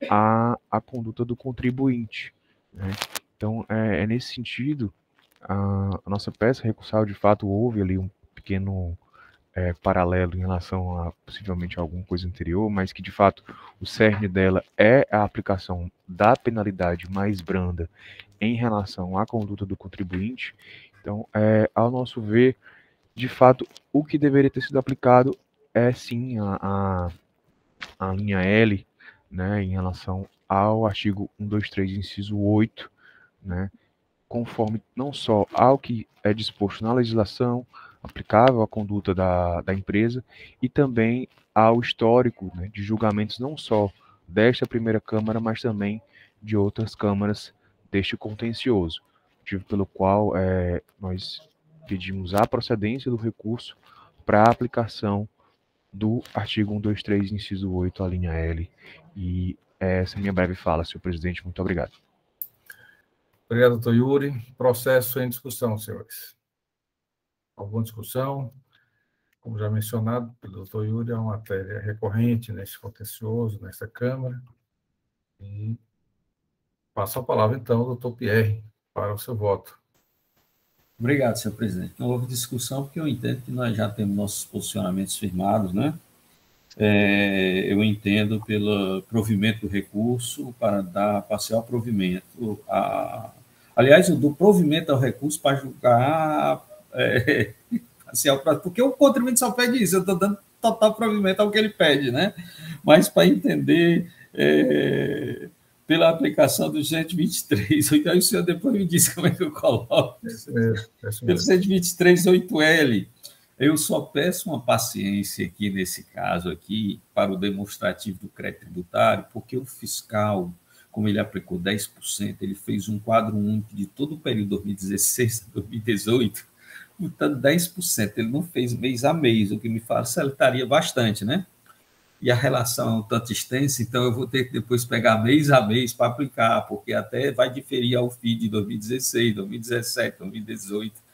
à conduta do contribuinte, né? Então, nesse sentido, a nossa peça recursal, de fato, houve ali um pequeno paralelo em relação a possivelmente alguma coisa anterior, mas que, de fato, o cerne dela é a aplicação da penalidade mais branda em relação à conduta do contribuinte. Então, ao nosso ver, de fato, o que deveria ter sido aplicado é sim a linha L, né, em relação ao artigo 123, inciso 8, né, conforme não só ao que é disposto na legislação aplicável à conduta da empresa, e também ao histórico, né, de julgamentos não só desta primeira Câmara, mas também de outras câmaras deste contencioso, motivo pelo qual nós pedimos a procedência do recurso para a aplicação do artigo 123, inciso 8, a linha L. E essa é a minha breve fala, senhor presidente. Muito obrigado. Obrigado, doutor Yuri. Processo em discussão, senhores. Alguma discussão? Como já mencionado pelo doutor Yuri, é uma matéria recorrente neste contencioso, nesta Câmara. E passo a palavra, então, ao doutor Pierre, para o seu voto. Obrigado, senhor presidente. Não houve discussão, porque eu entendo que nós já temos nossos posicionamentos firmados, né? Eu entendo pelo provimento do recurso para dar parcial provimento. Aliás, eu dou provimento ao recurso para julgar parcial, porque o contribuinte só pede isso, eu estou dando total provimento ao que ele pede, né? Mas para entender pela aplicação do 123, então o senhor depois me diz como é que eu coloco. Pelo 123 8L. Eu só peço uma paciência aqui nesse caso aqui para o demonstrativo do crédito tributário, porque o fiscal, como ele aplicou 10%, ele fez um quadro único de todo o período 2016 a 2018, portanto 10%. Ele não fez mês a mês, o que me facilitaria bastante, né? E a relação é um tanto extensa, então eu vou ter que depois pegar mês a mês para aplicar, porque até vai diferir ao FII de 2016, 2017, 2018.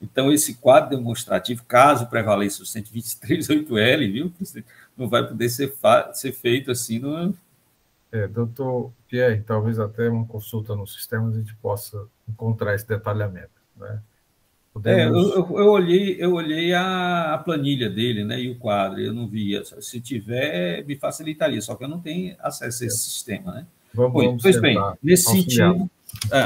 Então, esse quadro demonstrativo, caso prevaleça o 123 8L, viu, não vai poder ser feito assim. Doutor Pierre, talvez até uma consulta no sistema a gente possa encontrar esse detalhamento, né? Eu olhei a planilha dele, né, e o quadro, eu não via. Se tiver, me facilitaria, só que eu não tenho acesso a esse sistema, né? Pois bem, nesse sentido...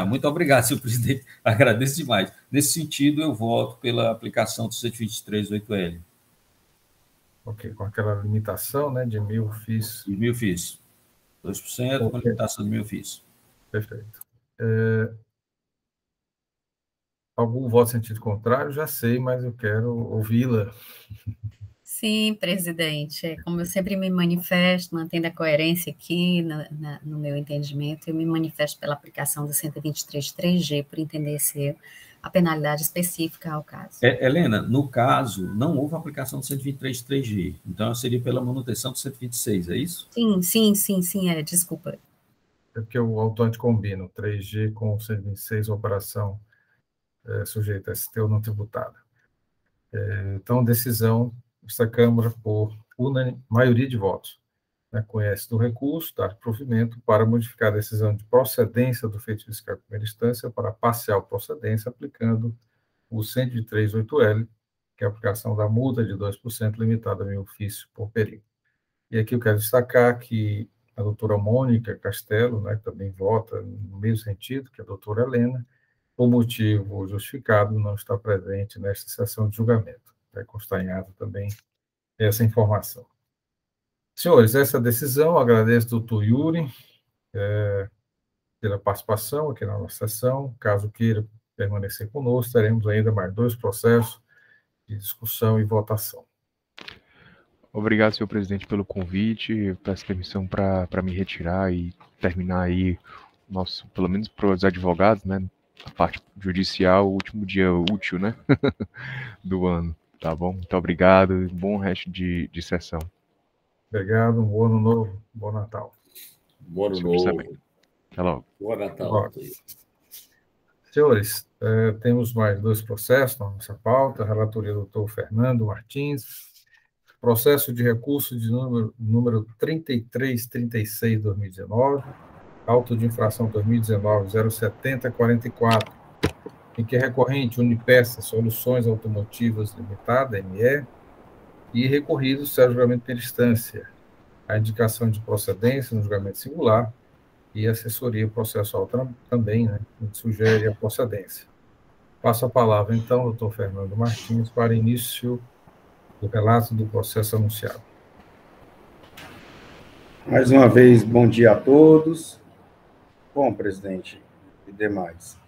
muito obrigado, senhor presidente, agradeço demais. Nesse sentido, eu voto pela aplicação do 123.8L. Ok, com aquela limitação, né, de 1.000 FIIs. De 1.000 FIIs. 2% com limitação de 1.000 FIIs. Perfeito. Algum voto em sentido contrário? Já sei, mas eu quero ouvi-la. Sim, presidente. Como eu sempre me manifesto, mantendo a coerência aqui no meu entendimento, eu me manifesto pela aplicação do 123.3G, por entender ser a penalidade específica ao caso. Helena, no caso, não houve aplicação do 123.3G, então seria pela manutenção do 126, é isso? Sim, desculpa. É porque o autuante combina o 3G com o 126, operação sujeita a ST ou não tributada. Então, decisão desta Câmara por maioria de votos. Conhece do recurso, dar provimento para modificar a decisão de procedência do feito fiscal de primeira instância para parcial procedência, aplicando o 103.8L, que é a aplicação da multa de 2% limitada a 1.000 FIIs por período. E aqui eu quero destacar que a doutora Mônica Castelo, que também vota no mesmo sentido que a doutora Helena, por motivo justificado, não está presente nesta sessão de julgamento. Constar em ata também essa informação. Senhores, essa decisão, agradeço ao doutor Yuri pela participação aqui na nossa sessão. Caso queira permanecer conosco, teremos ainda mais 2 processos de discussão e votação. Obrigado, senhor presidente, pelo convite. Peço permissão para me retirar e terminar aí nosso, pelo menos para os advogados, né, a parte judicial, o último dia útil, né, do ano. Tá bom? Muito obrigado e bom resto de sessão. Obrigado, um bom ano novo, bom Natal. Bom ano novo. Até logo. Bom Natal. Senhores, temos mais 2 processos na nossa pauta, a relatoria do doutor Fernando Martins, processo de recurso de número 3336/2019, auto de infração 2019-07044, em que a recorrente Unipeça Soluções Automotivas Limitada, ME, e recorrido será julgamento per instância, a indicação de procedência no julgamento singular e assessoria processual também, sugere a procedência. Passo a palavra, então, ao doutor Fernando Martins, para início do relato do processo anunciado. Mais uma vez, bom dia a todos. Bom, presidente e demais,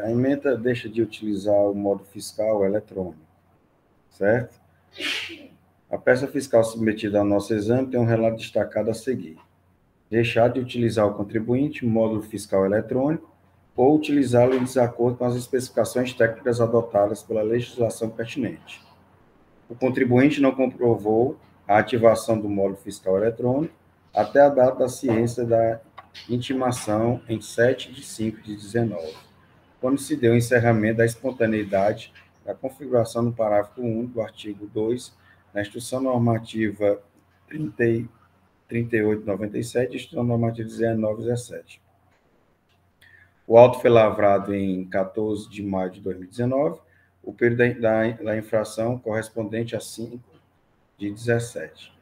a emenda deixa de utilizar o modo fiscal eletrônico, certo? A peça fiscal submetida ao nosso exame tem um relato destacado a seguir. Deixar de utilizar o contribuinte o módulo fiscal eletrônico ou utilizá-lo em desacordo com as especificações técnicas adotadas pela legislação pertinente. O contribuinte não comprovou a ativação do módulo fiscal eletrônico até a data da ciência da intimação em 7/5/19, quando se deu o encerramento da espontaneidade da configuração no parágrafo único do artigo 2 da Instrução Normativa 3897 e Instrução Normativa 1917. O auto foi lavrado em 14 de maio de 2019, o período da infração correspondente a 5/17.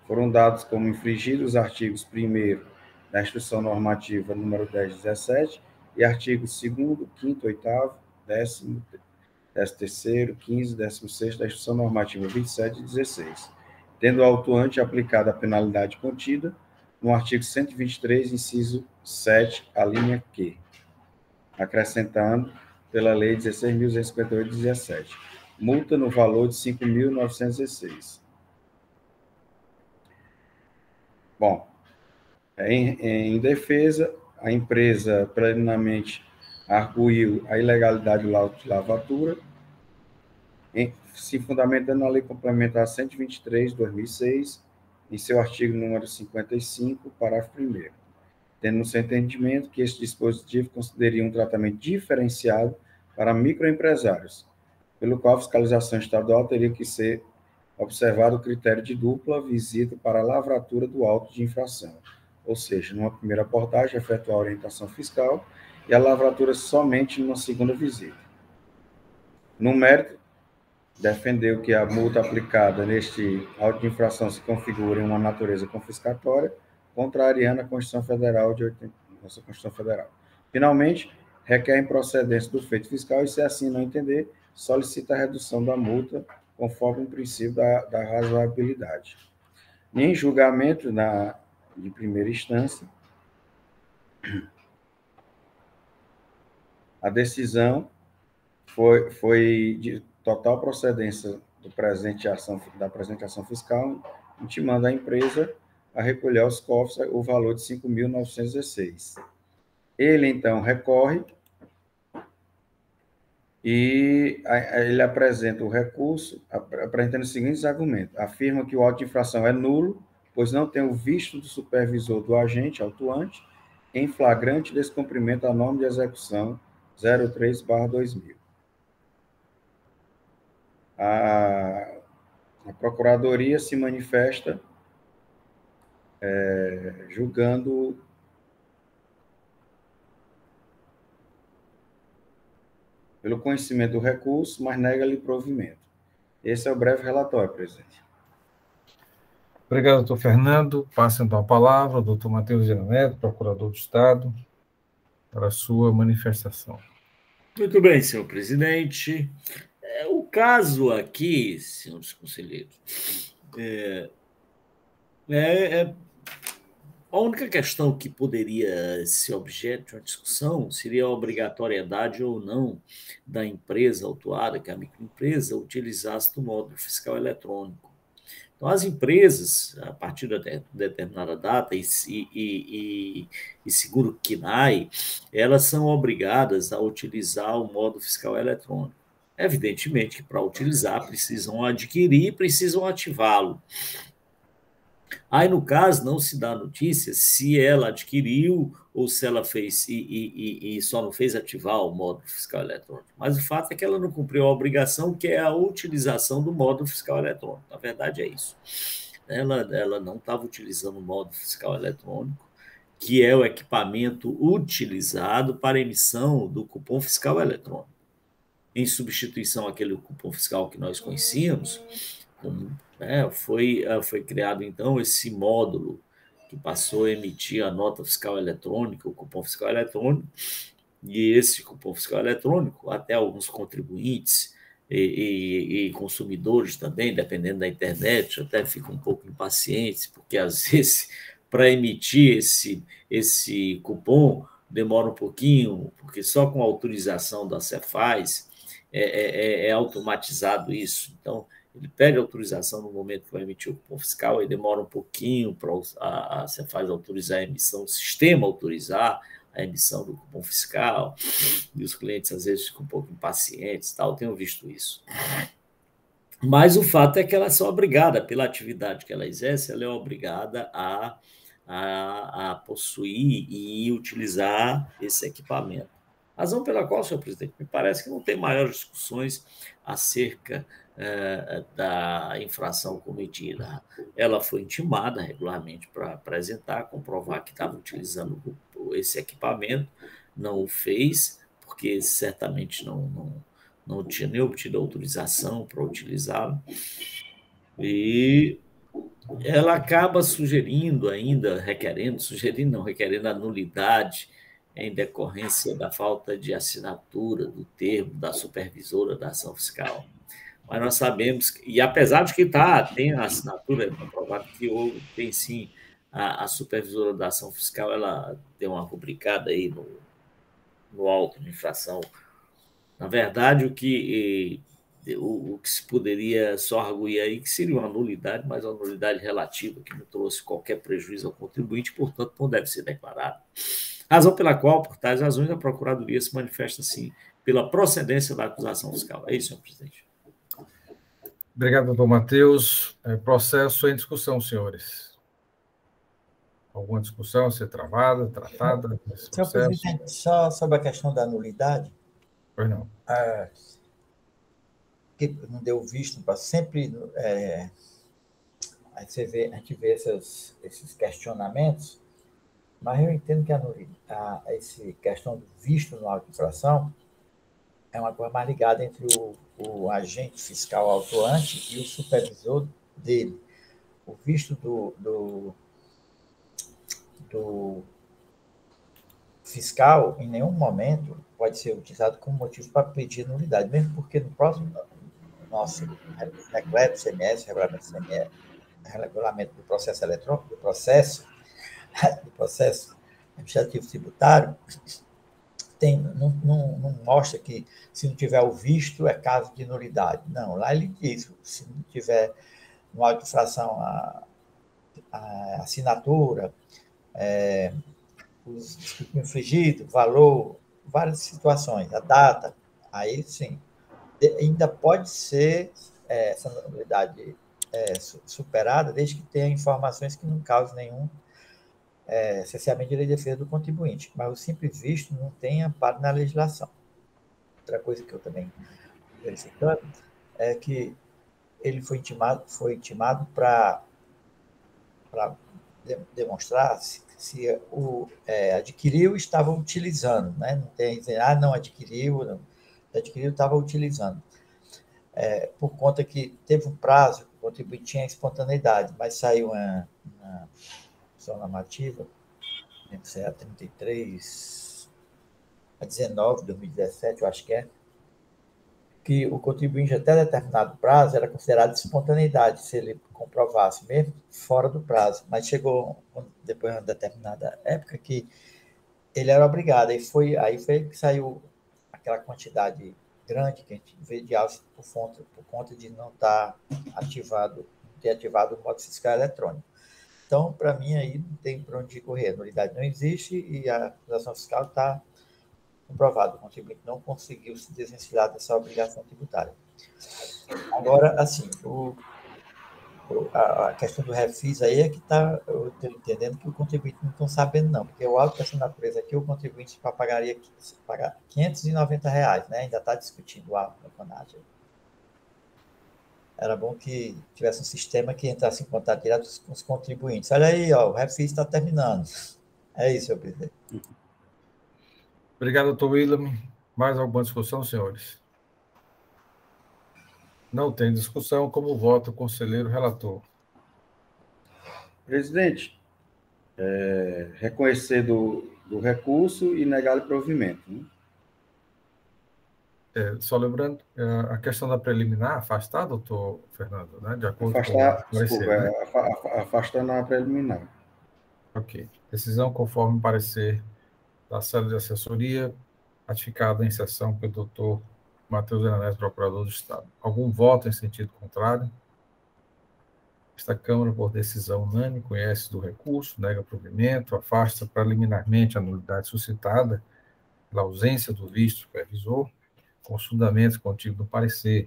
Foram dados como infringidos os artigos 1º da Instrução Normativa número 1017 e artigos 2º, 5º, 8º, 10º, 13º, 15º, 16º da Instrução Normativa 27 e 16, tendo o autuante aplicado a penalidade contida no artigo 123, inciso 7, a linha Q, acrescentando pela Lei 16.258/17, multa no valor de 5.916. Bom, em defesa, a empresa preliminarmente arguiu a ilegalidade do auto de lavatura, se fundamentando na Lei Complementar 123/2006, em seu artigo número 55, parágrafo 1º, tendo no seu entendimento que este dispositivo consideraria um tratamento diferenciado para microempresários, pelo qual a fiscalização estadual teria que ser observado o critério de dupla visita para a lavratura do auto de infração, ou seja, numa primeira abordagem, efetuar a orientação fiscal e a lavratura somente numa segunda visita. No mérito, defendeu que a multa aplicada neste auto de infração se configura em uma natureza confiscatória, contrariando a Constituição Federal nossa Constituição Federal. Finalmente, requer a improcedência do feito fiscal e, se assim não entender, solicita a redução da multa conforme o princípio da razoabilidade. Em julgamento de primeira instância, a decisão foi de total procedência da presente ação fiscal, intimando a empresa a recolher aos cofres o valor de 5.916. Ele, então, recorre e ele apresenta o recurso apresentando os seguintes argumentos. Afirma que o auto de infração é nulo, pois não tem o visto do supervisor do agente autuante em flagrante descumprimento da norma de execução 03/2000. A Procuradoria se manifesta julgando pelo conhecimento do recurso, mas nega-lhe provimento. Esse é o breve relatório, presidente. Obrigado, doutor Fernando. Passo então a palavra ao doutor Matheus Viana Neto, procurador do Estado, para a sua manifestação. Muito bem, senhor presidente. O caso aqui, senhores conselheiros, a única questão que poderia ser objeto de uma discussão seria a obrigatoriedade ou não da empresa autuada, que é a microempresa, utilizar-se do módulo fiscal eletrônico. Então, as empresas, a partir de determinada data, e seguro KNAI, elas são obrigadas a utilizar o módulo fiscal eletrônico. Evidentemente que, para utilizar, precisam adquirir, precisam ativá-lo. Aí, no caso, não se dá notícia se ela adquiriu ou se ela fez e só não fez ativar o módulo fiscal eletrônico. Mas o fato é que ela não cumpriu a obrigação, que é a utilização do módulo fiscal eletrônico. Na verdade, é isso. Ela não estava utilizando o módulo fiscal eletrônico, que é o equipamento utilizado para emissão do cupom fiscal eletrônico. Em substituição àquele cupom fiscal que nós conhecíamos, foi criado, então, esse módulo que passou a emitir a nota fiscal eletrônica, o cupom fiscal eletrônico, e esse cupom fiscal eletrônico, até alguns contribuintes e consumidores também, dependendo da internet, até ficam um pouco impacientes, porque, às vezes, para emitir esse cupom, demora um pouquinho, porque só com a autorização da Cefaz é automatizado isso. Então, ele pede autorização no momento que vai emitir o cupom fiscal, e demora um pouquinho para a Cefaz autorizar a emissão, o sistema autorizar a emissão do cupom fiscal, e os clientes às vezes ficam um pouco impacientes, tal, eu tenho visto isso. Mas o fato é que ela é só obrigada, pela atividade que ela exerce, ela é obrigada a possuir e utilizar esse equipamento. Razão pela qual, senhor presidente, me parece que não tem maiores discussões acerca da infração cometida. Ela foi intimada regularmente para apresentar, comprovar que estava utilizando esse equipamento, não o fez, porque certamente não tinha nem obtido autorização para utilizá-lo, e ela acaba requerendo a nulidade em decorrência da falta de assinatura do termo da supervisora da ação fiscal. Mas nós sabemos, e apesar de que tem a assinatura, é comprovado que tem sim, a supervisora da ação fiscal, ela deu uma rubricada aí no auto de infração. Na verdade, o que se poderia só arguir aí, que seria uma nulidade, mas uma nulidade relativa, que não trouxe qualquer prejuízo ao contribuinte, portanto, não deve ser declarado. Razão pela qual, por tais razões, a Procuradoria se manifesta, assim, pela procedência da acusação fiscal. É isso, senhor presidente. Obrigado, doutor Matheus. Processo em discussão, senhores. Alguma discussão a ser travada, tratada? Senhor presidente, só sobre a questão da nulidade. Pois não. Que não deu visto para sempre. A gente vê esses questionamentos, mas eu entendo que essa questão do visto no auto de infração é uma coisa mais ligada entre o o agente fiscal autuante e o supervisor dele. O visto do fiscal, em nenhum momento, pode ser utilizado como motivo para pedir nulidade, mesmo porque no próximo nosso decreto CMS, regulamento do processo eletrônico, do processo administrativo tributário, não mostra que se não tiver o visto é caso de nulidade. Não, lá ele diz, se não tiver no auto de infração a assinatura, os desculpas infringidos, valor, várias situações, a data, aí sim, ainda pode ser essa nulidade superada, desde que tenha informações que não causem nenhum cerceamento de direito de defesa do contribuinte. Mas o simples visto não tem amparo na legislação. Outra coisa que eu também verificando é que ele foi intimado para demonstrar se adquiriu e estava utilizando, né? Não tem dizer, não adquiriu, não adquiriu, estava utilizando. Por conta que teve um prazo, o contribuinte tinha espontaneidade, mas saiu uma ação normativa, a 33, a 19 de 2017, eu acho que o contribuinte até determinado prazo era considerado espontaneidade, se ele comprovasse, mesmo fora do prazo. Mas chegou, depois de uma determinada época, que ele era obrigado. Aí foi que saiu aquela quantidade grande que a gente vê de alta por conta de não ter ativado o modo fiscal eletrônico. Então, para mim, aí não tem para onde correr. A nulidade não existe e a acusação fiscal está comprovado, o contribuinte não conseguiu se desvencilhar dessa obrigação tributária. Agora, assim, a questão do refis aí é que eu estou entendendo que o contribuinte não está sabendo, não, porque o auto dessa natureza aqui, o contribuinte pagaria R$590, né? Ainda está discutindo o auto da CONAD. Era bom que tivesse um sistema que entrasse em contato direto com os contribuintes. Olha aí, o refis está terminando. É isso, senhor presidente. Obrigado, doutor William. Mais alguma discussão, senhores? Não tem discussão. Como vota o conselheiro relator? Presidente, reconhecer do recurso e negar-lhe provimento. Né? Só lembrando, a questão da preliminar, afastar, doutor Fernando, né? De acordo afastar, com o parecer, desculpa, né? afastando a preliminar. Ok. Decisão conforme parecer da célula de assessoria, ratificada em sessão pelo doutor Matheus Hernandes, procurador do Estado. Algum voto em sentido contrário? Esta Câmara, por decisão unânime, conhece do recurso, nega provimento, afasta preliminarmente a nulidade suscitada pela ausência do visto supervisor, com os fundamentos contidos no parecer,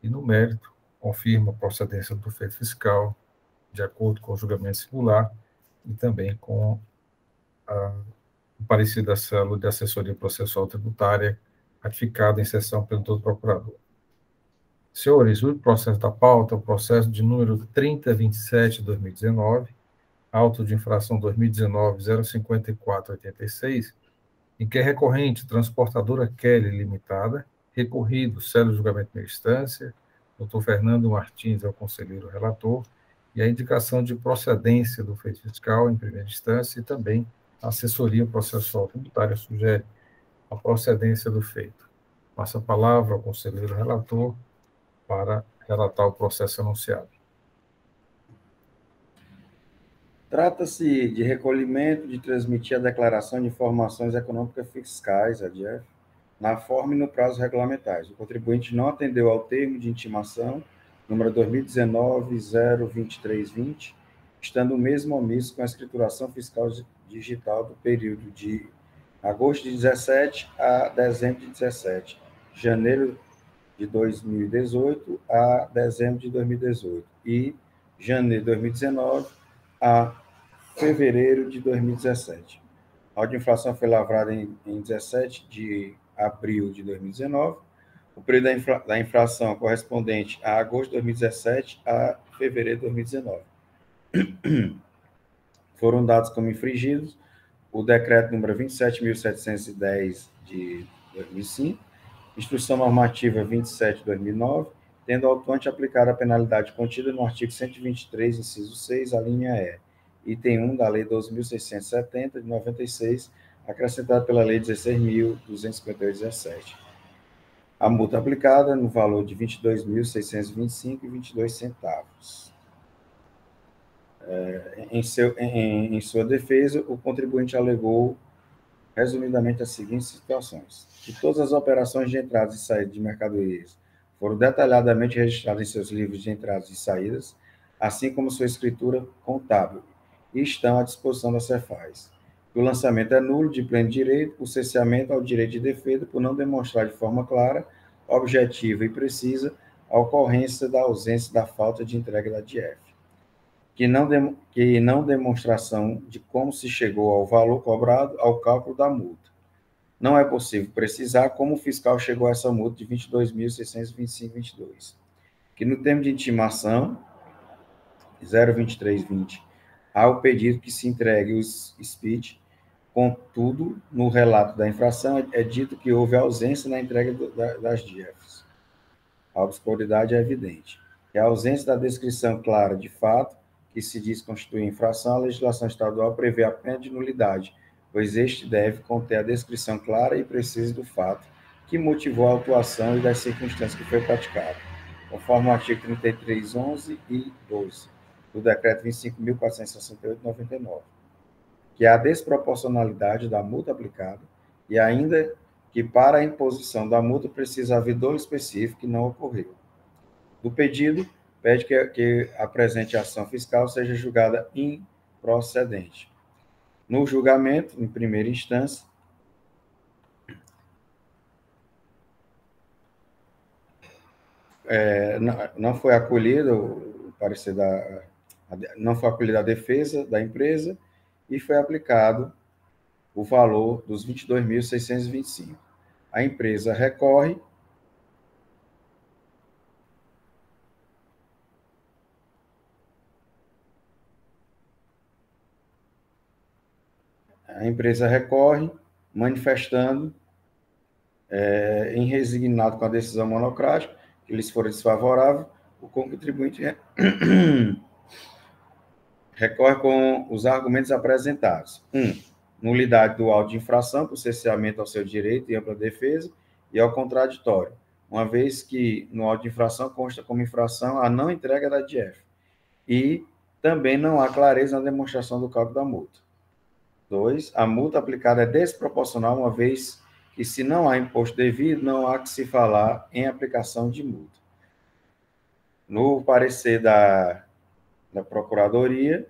e, no mérito, confirma a procedência do feito fiscal, de acordo com o julgamento singular, e também com o parecer da célula de assessoria processual tributária, ratificado em sessão pelo doutor procurador. Senhores, o processo da pauta, o processo de número 3027 de 2019, auto de infração 2019-05486, em que é recorrente transportadora Kelly Limitada, recorrido, célula de julgamento de primeira instância, doutor Fernando Martins é o conselheiro relator, e a indicação de procedência do feito fiscal em primeira instância e também a assessoria processual tributária sugere a procedência do feito. Passo a palavra ao conselheiro relator para relatar o processo anunciado. Trata-se de recolhimento de transmitir a declaração de informações econômicas fiscais, a DIEF, na forma e no prazo regulamentares. O contribuinte não atendeu ao termo de intimação, número 2019-02320, estando o mesmo omisso com a escrituração fiscal digital do período de agosto de 17 a dezembro de 17, janeiro de 2018 a dezembro de 2018 e janeiro de 2019 a fevereiro de 2017. A auto de infração foi lavrada em 17 de abril de 2019. O período da infração correspondente a agosto de 2017 a fevereiro de 2019. Foram dados como infringidos o decreto número 27.710 de 2005 Instrução Normativa 27/2009, tendo ao autuante aplicado a penalidade contida no artigo 123, inciso 6, a linha E, item 1 da Lei 12.670, de 96, acrescentada pela Lei 16.258/17. A multa aplicada no valor de R$ 22.625,22. Em sua defesa, o contribuinte alegou, resumidamente, as seguintes situações: que todas as operações de entradas e saídas de mercadorias foram detalhadamente registradas em seus livros de entradas e saídas, assim como sua escritura contábil, e estão à disposição da Cefaz. O lançamento é nulo, de pleno direito, o cerceamento ao direito de defesa, por não demonstrar de forma clara, objetiva e precisa a ocorrência da ausência da falta de entrega da DIEF. Que não demonstração de como se chegou ao valor cobrado ao cálculo da multa. Não é possível precisar como o fiscal chegou a essa multa de R$ 22.625,22. Que no termo de intimação 02320, há o pedido que se entregue o SPIT. Contudo, no relato da infração é dito que houve ausência na entrega das DIEFs. A obscuridade é evidente. Que a ausência da descrição clara de fato que se diz constituir infração, a legislação estadual prevê a pena de nulidade, pois este deve conter a descrição clara e precisa do fato que motivou a autuação e das circunstâncias que foi praticada, conforme o artigo 33, 11 e 12 do Decreto 25.468/99, que há desproporcionalidade da multa aplicada e ainda que para a imposição da multa precisa haver dolo específico que não ocorreu. Do pedido, pede que a presente ação fiscal seja julgada improcedente. No julgamento, em primeira instância, não foi acolhido o parecer não foi acolhida a defesa da empresa e foi aplicado o valor dos R$ 22.625. A empresa recorre. A empresa recorre, manifestando, em resignado com a decisão monocrática, que lhes for desfavorável, o contribuinte recorre com os argumentos apresentados. 1. Nulidade do auto de infração por cerceamento ao seu direito e ampla defesa e ao contraditório, uma vez que no auto de infração consta como infração a não entrega da DIEF. E também não há clareza na demonstração do cálculo da multa. 2. A multa aplicada é desproporcional, uma vez que, se não há imposto devido, não há que se falar em aplicação de multa. No parecer da Procuradoria,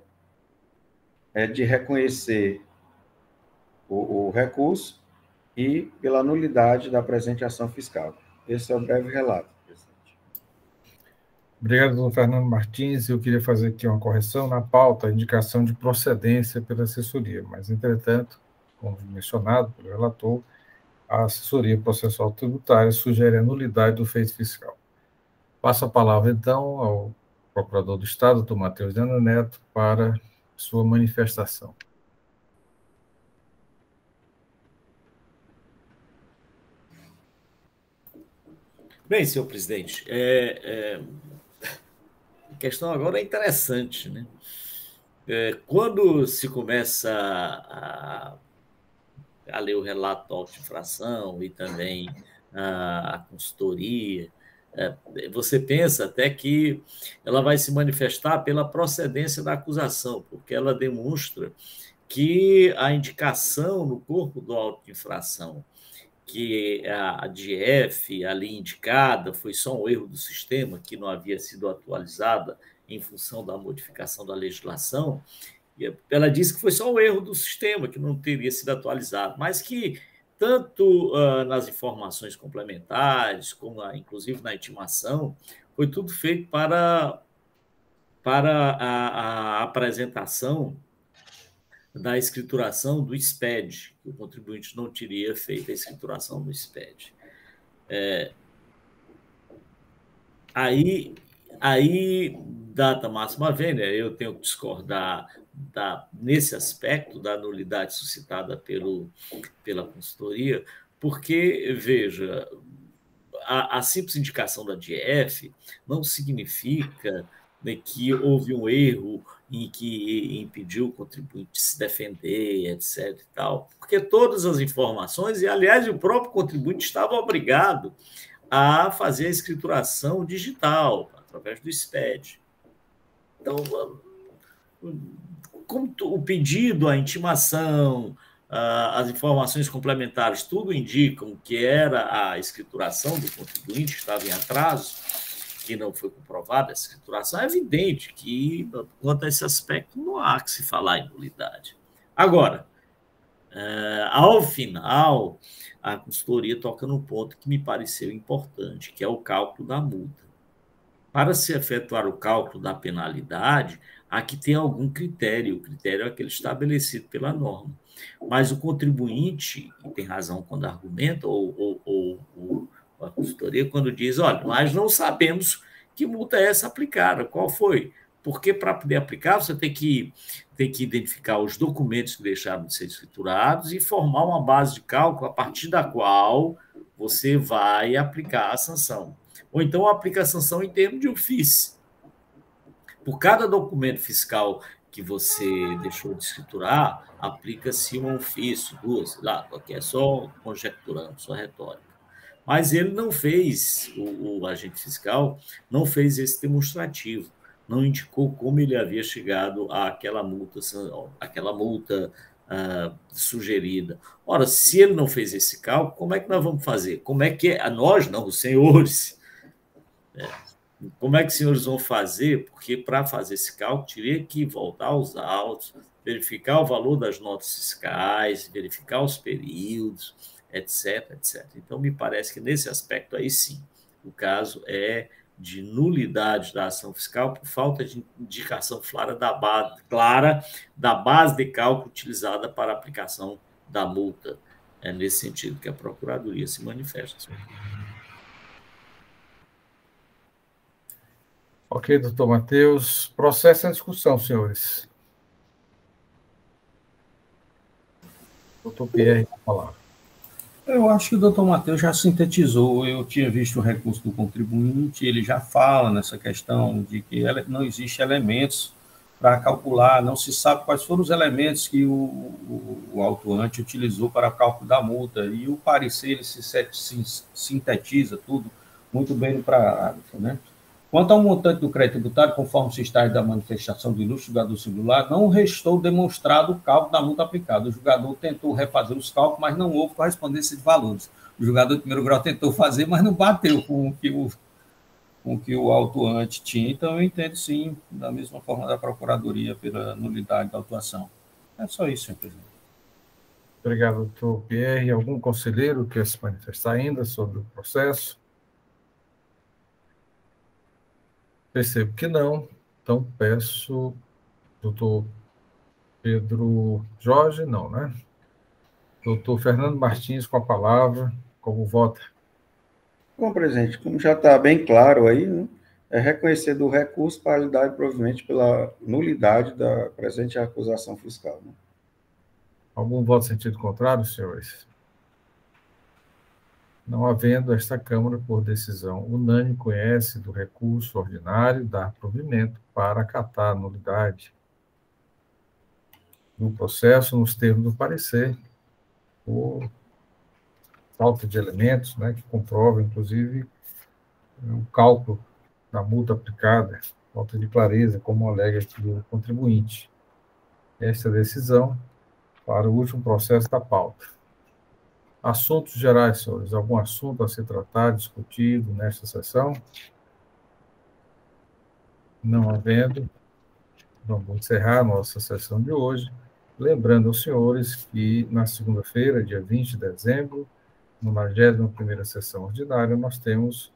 é de reconhecer o recurso e pela nulidade da presente ação fiscal. Esse é o breve relato, presidente. Obrigado, doutor Fernando Martins. Eu queria fazer aqui uma correção na pauta, a indicação de procedência pela assessoria, mas, entretanto, como mencionado pelo relator, a assessoria processual tributária sugere a nulidade do feito fiscal. Passo a palavra, então, ao procurador do Estado, doutor Matheus Viana Neto, para sua manifestação. Bem, senhor presidente, a questão agora é interessante, né? Quando se começa a ler o relato da auto-infração e também a consultoria, você pensa até que ela vai se manifestar pela procedência da acusação, porque ela demonstra que a indicação no corpo do auto de infração, que a DIEF ali indicada foi só um erro do sistema, que não havia sido atualizada em função da modificação da legislação, e ela disse que foi só um erro do sistema, que não teria sido atualizado, mas que tanto nas informações complementares, como inclusive na intimação, foi tudo feito para a apresentação da escrituração do SPED, que o contribuinte não teria feito a escrituração do SPED. Aí, data máxima vênia, eu tenho que discordar nesse aspecto da nulidade suscitada pela consultoria, porque, veja, a simples indicação da DF não significa, né, que houve um erro em que impediu o contribuinte de se defender, etc. E tal, porque todas as informações, e aliás o próprio contribuinte estava obrigado a fazer a escrituração digital através do SPED. Então, como o pedido, a intimação, as informações complementares, tudo indicam que era a escrituração do contribuinte que estava em atraso, que não foi comprovada a escrituração, é evidente que, quanto a esse aspecto, não há que se falar em nulidade. Agora, ao final, a consultoria toca num ponto que me pareceu importante, que é o cálculo da multa. Para se efetuar o cálculo da penalidade, aqui tem algum critério, o critério é aquele estabelecido pela norma. Mas o contribuinte, e tem razão quando argumenta, ou a consultoria, quando diz, olha, nós não sabemos que multa é essa aplicada, qual foi? Porque para poder aplicar, você tem que identificar os documentos que deixaram de ser escriturados e formar uma base de cálculo a partir da qual você vai aplicar a sanção. Ou então aplica a sanção em termos de ofício. Por cada documento fiscal que você deixou de escriturar, aplica-se um ofício, duas, sei lá, aqui é só conjecturando, só retórica. Mas ele não fez, o agente fiscal não fez esse demonstrativo, não indicou como ele havia chegado àquela multa sugerida. Ora, se ele não fez esse cálculo, como é que nós vamos fazer? Como é que nós, não, os senhores, como é que os senhores vão fazer? Porque para fazer esse cálculo, teria que voltar aos autos, verificar o valor das notas fiscais, verificar os períodos, etc, etc. Então, me parece que nesse aspecto aí, sim, o caso é de nulidade da ação fiscal por falta de indicação clara da base de cálculo utilizada para a aplicação da multa. É nesse sentido que a Procuradoria se manifesta, senhor. Ok, doutor Matheus. Processo em discussão, senhores. Doutor Pierre, com a palavra. Eu acho que o doutor Matheus já sintetizou. Eu tinha visto o recurso do contribuinte, ele já fala nessa questão de que não existe elementos para calcular, não se sabe quais foram os elementos que o autuante utilizou para cálculo da multa, e o parecer ele se sintetiza tudo muito bem no parágrafo, né? Quanto ao montante do crédito tributário, conforme se está da manifestação do ilustre julgador singular, não restou demonstrado o cálculo da multa aplicada. O julgador tentou refazer os cálculos, mas não houve correspondência de valores. O julgador de primeiro grau tentou fazer, mas não bateu com o que o autuante tinha. Então, eu entendo, sim, da mesma forma da Procuradoria, pela nulidade da autuação. É só isso, senhor presidente. Obrigado, doutor Pierre. Algum conselheiro quer se manifestar ainda sobre o processo? Percebo que não, então peço, doutor Pedro Jorge, não, né? Doutor Fernando Martins, com a palavra, como vota? Bom, presidente, como já está bem claro aí, né, é reconhecer do recurso para lidar provavelmente pela nulidade da presente acusação fiscal. Né? Algum voto em sentido contrário, senhores? Não havendo, esta Câmara, por decisão unânime, conhece do recurso ordinário, dar provimento para acatar a nulidade do processo nos termos do parecer, por falta de elementos, né, que comprovam, inclusive, o cálculo da multa aplicada, falta de clareza, como alega aqui o contribuinte. Esta decisão para o último processo da pauta. Assuntos gerais, senhores. Algum assunto a ser tratado, discutido nesta sessão? Não havendo, vamos encerrar a nossa sessão de hoje. Lembrando aos senhores que na segunda-feira, dia 20 de dezembro, na 91ª sessão ordinária, nós temos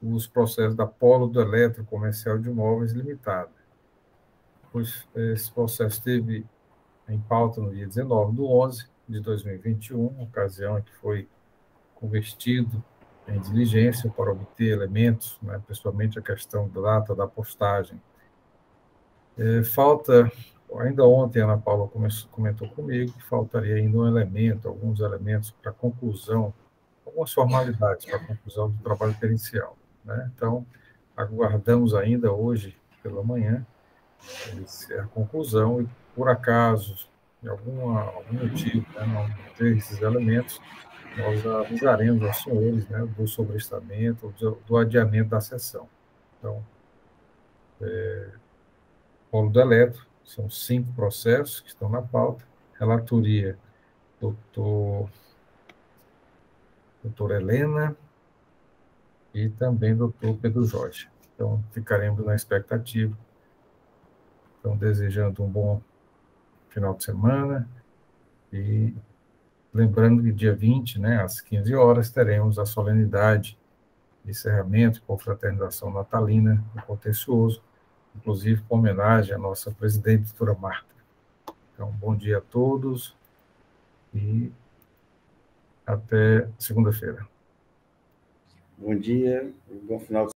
os processos da Polo do Eletro Comercial de Imóveis Limitada. Pois esse processo esteve em pauta no dia 19/11 de 2021, ocasião em que foi convertido em diligência para obter elementos, né, principalmente a questão da data da postagem. Falta, ainda ontem a Ana Paula comentou comigo que faltaria ainda um elemento, alguns elementos para conclusão algumas formalidades para a conclusão do trabalho pericial, né? Então, aguardamos ainda hoje pela manhã a conclusão e, por acaso, em algum motivo, né, não ter esses elementos, nós avisaremos aos senhores, né, do sobrestamento, do adiamento da sessão. Então, polo do eletro, são 5 processos que estão na pauta, relatoria doutora Helena e também doutor Pedro Jorge. Então, ficaremos na expectativa. Então, desejando um bom final de semana e lembrando que dia 20, né, às 15 horas, teremos a solenidade de encerramento e confraternização natalina do Contencioso, inclusive com homenagem à nossa presidente, doutora Marta. Então, bom dia a todos e até segunda-feira. Bom dia e bom final de